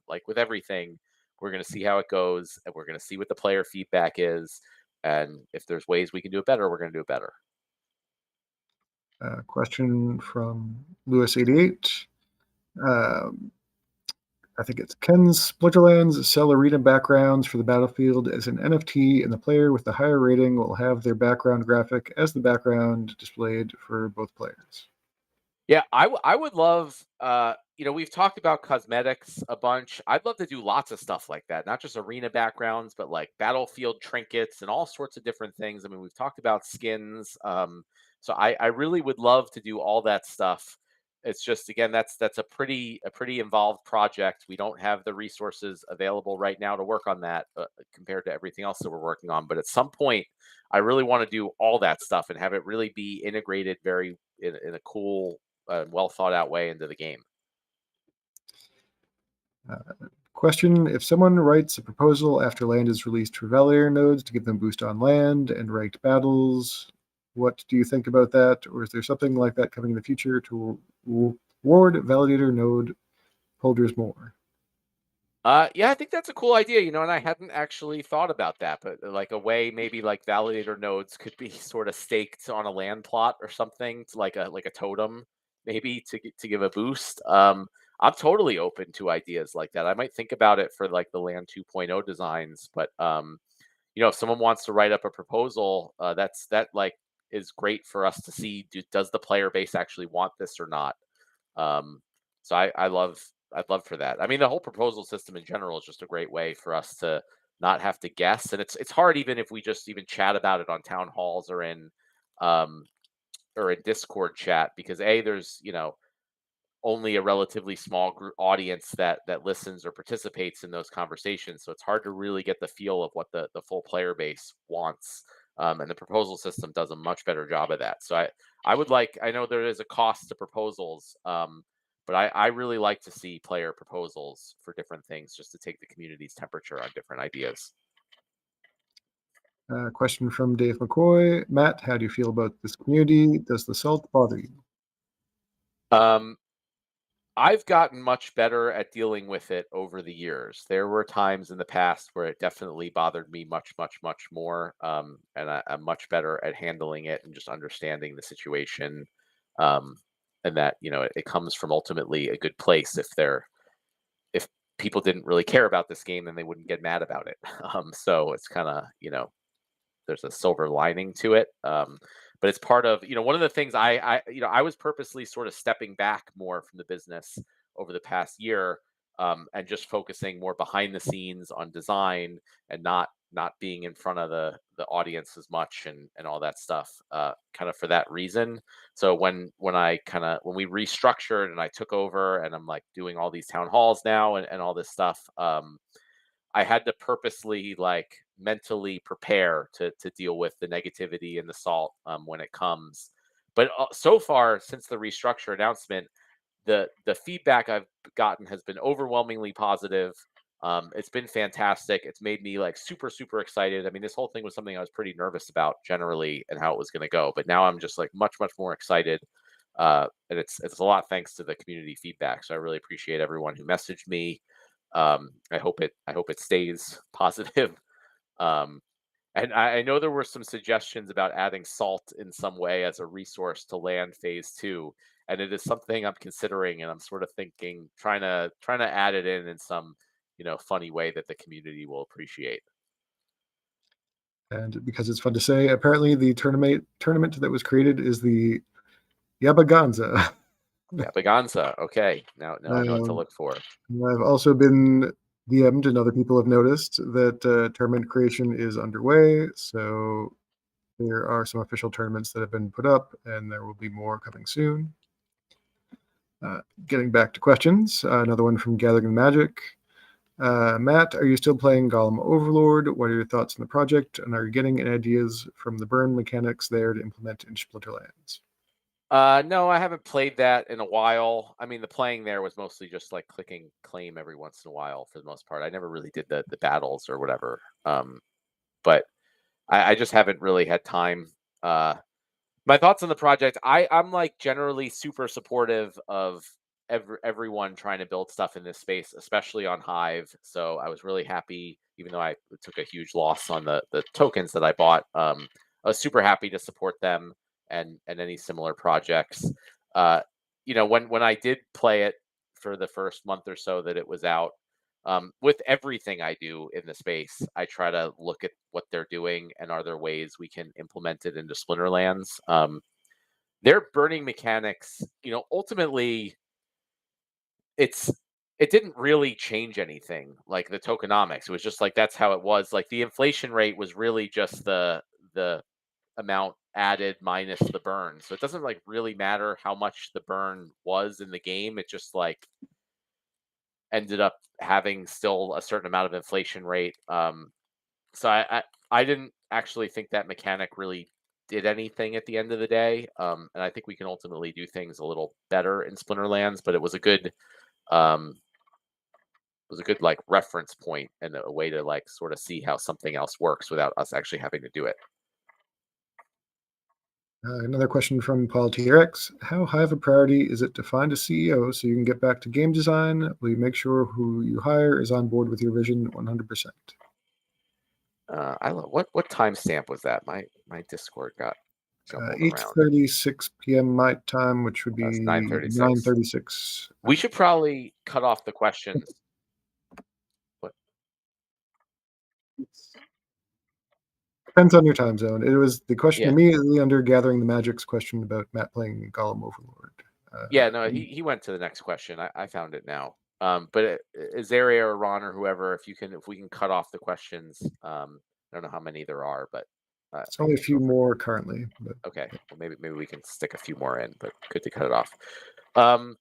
S1: Like with everything, we're going to see how it goes, and we're going to see what the player feedback is, and if there's ways we can do it better, we're going to do it better.
S2: Question from Lewis88. Um, I think it's Ken's Splinterlands sell arena backgrounds for the battlefield as an NFT, and the player with the higher rating will have their background graphic as the background displayed for both players.
S1: Yeah, I would love, we've talked about cosmetics a bunch. I'd love to do lots of stuff like that, not just arena backgrounds, but like battlefield trinkets and all sorts of different things. I mean, we've talked about skins. So I really would love to do all that stuff. It's just again, that's a pretty involved project. We don't have the resources available right now to work on that compared to everything else that we're working on. But at some point, I really want to do all that stuff and have it really be integrated very in a cool well thought out way into the game.
S2: Uh, Question: if someone writes a proposal after land is released for validator nodes to give them boost on land and ranked battles, what do you think about that? Or is there something like that coming in the future to reward validator node holders more?
S1: Yeah, I think that's a cool idea, and I hadn't actually thought about that, but like a way maybe like validator nodes could be sort of staked on a land plot or something, to like a totem, maybe to give a boost. I'm totally open to ideas like that. I might think about it for like the land 2.0 designs, but if someone wants to write up a proposal, that like is great for us to see. Does the player base actually want this or not? Um, so I'd love for that. I mean, the whole proposal system in general is just a great way for us to not have to guess, and it's hard even if we just even chat about it on town halls um, or in Discord chat because there's only a relatively small group audience that listens or participates in those conversations, so it's hard to really get the feel of what the full player base wants. And the proposal system does a much better job of that. So I would like, I know there is a cost to proposals, but I really like to see player proposals for different things just to take the community's temperature on different ideas.
S2: Question from Dave McCoy. Matt, how do you feel about this community? Does the salt bother you?
S1: Um, I've gotten much better at dealing with it over the years. There were times in the past where it definitely bothered me much, much, much more, and I'm much better at handling it and just understanding the situation, um, and that it comes from ultimately a good place. If people didn't really care about this game, then they wouldn't get mad about it. So it's kind of there's a silver lining to it. But it's part of, one of the things I was purposely sort of stepping back more from the business over the past year, and just focusing more behind the scenes on design, and not being in front of the audience as much, and all that stuff, kind of for that reason. So when we restructured and I took over, and I'm like doing all these town halls now, and all this stuff, I had to purposely, like, mentally prepare to deal with the negativity and the salt, when it comes. But so far, since the restructure announcement, the feedback I've gotten has been overwhelmingly positive. It's been fantastic. It's made me, like, super super excited. I mean, this whole thing was something I was pretty nervous about generally, and how it was going to go, but now I'm just like much much more excited. And it's a lot thanks to the community feedback. So I really appreciate everyone who messaged me. I hope it stays positive. Um, and I know there were some suggestions about adding salt in some way as a resource to land phase 2, and it is something I'm considering, and I'm sort of thinking, trying to add it in some funny way that the community will appreciate.
S2: And because it's fun to say, apparently the tournament that was created is the Yabaganza.
S1: Yeah, Baganza. Okay, now I know what to
S2: Um,
S1: look for.
S2: I've also been DM'd, and other people have noticed that tournament creation is underway. So there are some official tournaments that have been put up, and there will be more coming soon. Getting back to questions, another one from Gathering Magic. Matt, are you still playing Golem Overlord? What are your thoughts on the project? And are you getting any ideas from the burn mechanics there to implement in Splinterlands?
S1: No, I haven't played that in a while. I mean, the playing there was mostly just like clicking claim every once in a while for the most part. I never really did the battles or whatever. But I just haven't really had time. My thoughts on the project: I'm like generally super supportive of everyone trying to build stuff in this space, especially on Hive. So I was really happy, even though I took a huge loss on the tokens that I bought. I was super happy to support them, and any similar projects. Uh, when I did play it for the first month or so that it was out, with everything I do in the space, I try to look at what they're doing, and are there ways we can implement it into Splinterlands. Their burning mechanics, ultimately, it's it didn't really change anything. Like the tokenomics, it was just like that's how it was. Like the inflation rate was really just the amount added minus the burn. So it doesn't like really matter how much the burn was in the game. It just like ended up having still a certain amount of inflation rate. So I didn't actually think that mechanic really did anything at the end of the day. And I think we can ultimately do things a little better in Splinterlands, but um, like reference point, and a way to like sort of see how something else works without us actually having to do it.
S2: Another question from Paul TRX. How high of a priority is it to find a CEO so you can get back to game design? Will you make sure who you hire is on board with your vision 100%?
S1: I love what timestamp was that? My Discord got jumbled around.
S2: 8:36 p.m. my time, which would
S1: That's
S2: be
S1: 9:36.
S2: 9:36.
S1: We should probably cut off the questions. What?
S2: Depends on your time zone. It was the question
S1: Yeah,
S2: immediately under Gathering the Magic's question about Matt playing Golem Overlord.
S1: yeah. No, he went to the next question. I found it now. But Azaria or Ron or whoever, if we can cut off the questions. I don't know how many there are, but
S2: It's only a few more currently, but
S1: okay. Well, maybe we can stick a few more in, but good to cut it off. Um,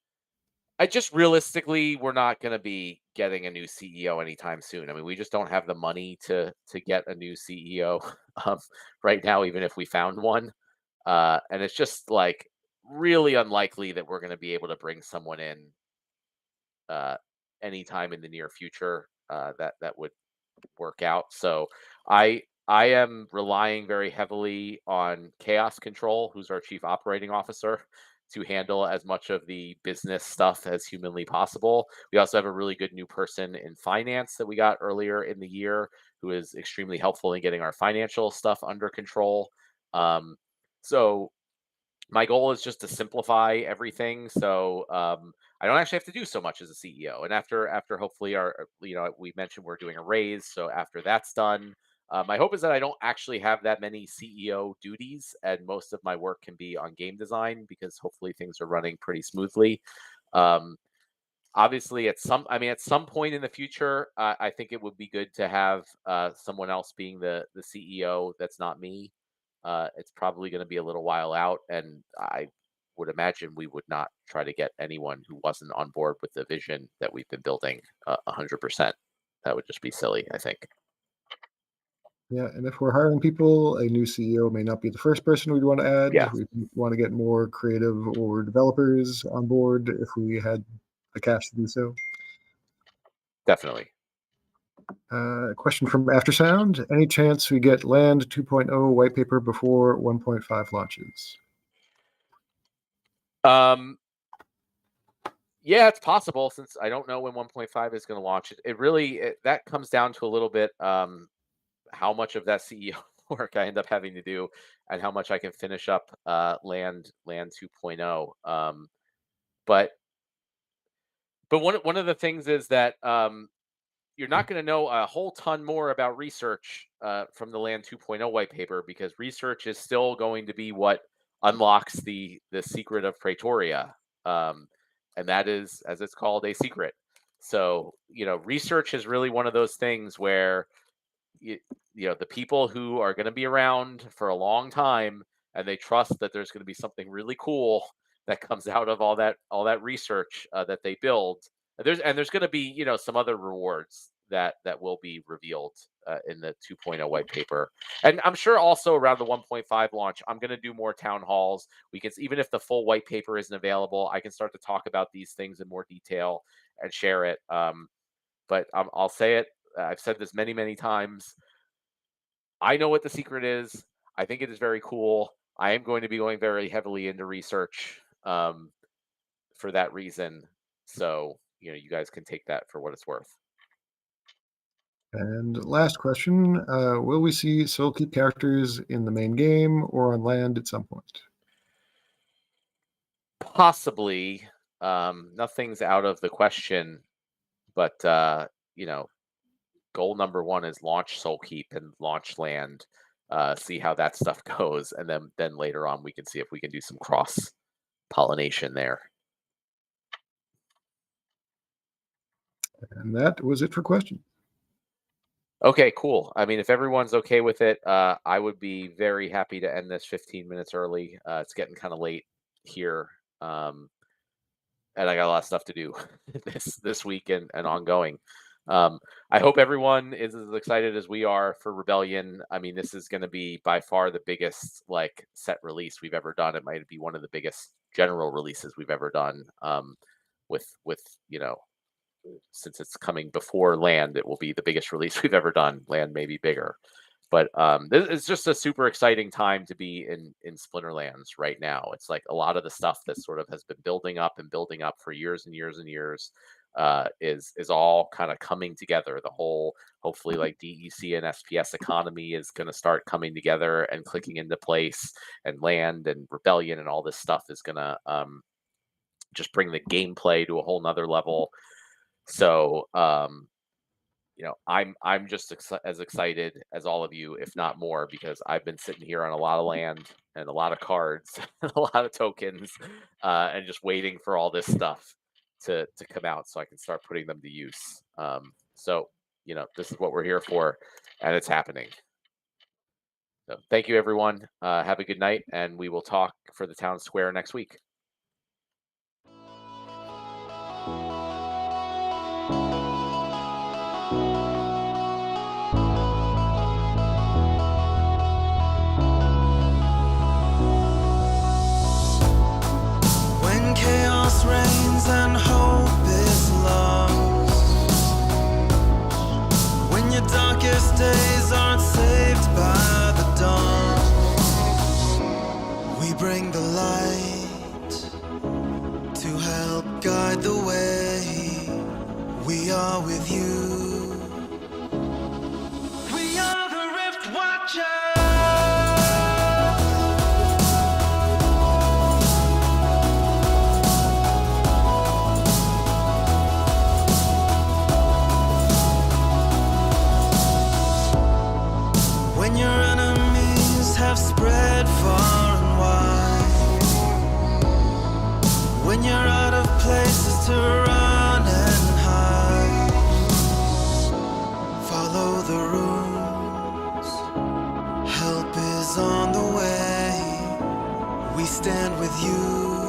S1: I just realistically, we're not going to be getting a new CEO anytime soon. I mean, we just don't have the money to get a new CEO um, right now, even if we found one. And it's just like really unlikely that we're going to be able to bring someone in uh, anytime in the near future, that would work out. So I am relying very heavily on Chaos Control, who's our chief operating officer, to handle as much of the business stuff as humanly possible. We also have a really good new person in finance that we got earlier in the year, who is extremely helpful in getting our financial stuff under control. Um, so my goal is just to simplify everything, so I don't actually have to do so much as a CEO. And after hopefully we mentioned we're doing a raise, so after that's done, My hope is that I don't actually have that many CEO duties, and most of my work can be on game design because hopefully things are running pretty smoothly. Um, Obviously, at some point in the future, I think it would be good to have someone else being the CEO. That's not me. It's probably going to be a little while out, and I would imagine we would not try to get anyone who wasn't on board with the vision that we've been building 100%. That would just be silly, I think.
S2: Yeah, and if we're hiring people, a new CEO may not be the first person we'd want to
S1: Yeah,
S2: add. We want to get more creative or developers on board if we had the cash to do so.
S1: definitely.
S2: Question from Aftersound. Any chance we get Land 2.0 white paper before 1.5 launches?
S1: Um, yeah, it's possible since I don't know when 1.5 is going to launch. That comes down to a little bit how much of that CEO work I end up having to do and how much I can finish up Land 2.0. But one of the things is that you're not going to know a whole ton more about research from the Land 2.0 white paper because research is still going to be what unlocks the secret of Pretoria, and that is, as it's called, a secret. So research is really one of those things where you, the people who are going to be around for a long time and they trust that there's going to be something really cool that comes out of all that research that they build. There's going to be some other rewards that will be revealed in the 2.0 white paper, and I'm sure also around the 1.5 launch I'm going to do more town halls. We can, even if the full white paper isn't available, I can start to talk about these things in more detail and share it. But I'll say it. I've said this many, many times. I know what the secret is. I think it is very cool. I am going to be going very heavily into research for that reason. So, you guys can take that for what it's worth.
S2: And last question. Will we see Soul Keep characters in the main game or on Land at some point?
S1: Possibly. Nothing's out of the question, but goal number one is launch Soul Keep and launch Land. See how that stuff goes, and then later on we can see if we can do some cross pollination there.
S2: And that was it for questions.
S1: Okay, cool. I mean, if everyone's okay with it, I would be very happy to end this 15 minutes early. It's getting kind of late here, and I got a lot of stuff to do this week and ongoing. I hope everyone is as excited as we are for Rebellion. I mean, this is going to be by far the biggest set release we've ever done. It might be one of the biggest general releases we've ever done. With since it's coming before Land, it will be the biggest release we've ever done. Land may be bigger, but this is just a super exciting time to be in Splinterlands right now. It's like a lot of the stuff that sort of has been building up for years and years and years is all kind of coming together. The whole, hopefully, DEC and SPS economy is going to start coming together and clicking into place, and Land and Rebellion and all this stuff is going to just bring the gameplay to a whole nother level. So, I'm just as excited as all of you, if not more, because I've been sitting here on a lot of land and a lot of cards and a lot of tokens, and just waiting for all this stuff to come out so I can start putting them to use. So, this is what we're here for, and it's happening. So, thank you, everyone. Have a good night, and we will talk for the town square next week.
S4: When chaos reigns and hope is lost, when your darkest days aren't saved by the dawn, we bring the light. is on the way. We stand with you.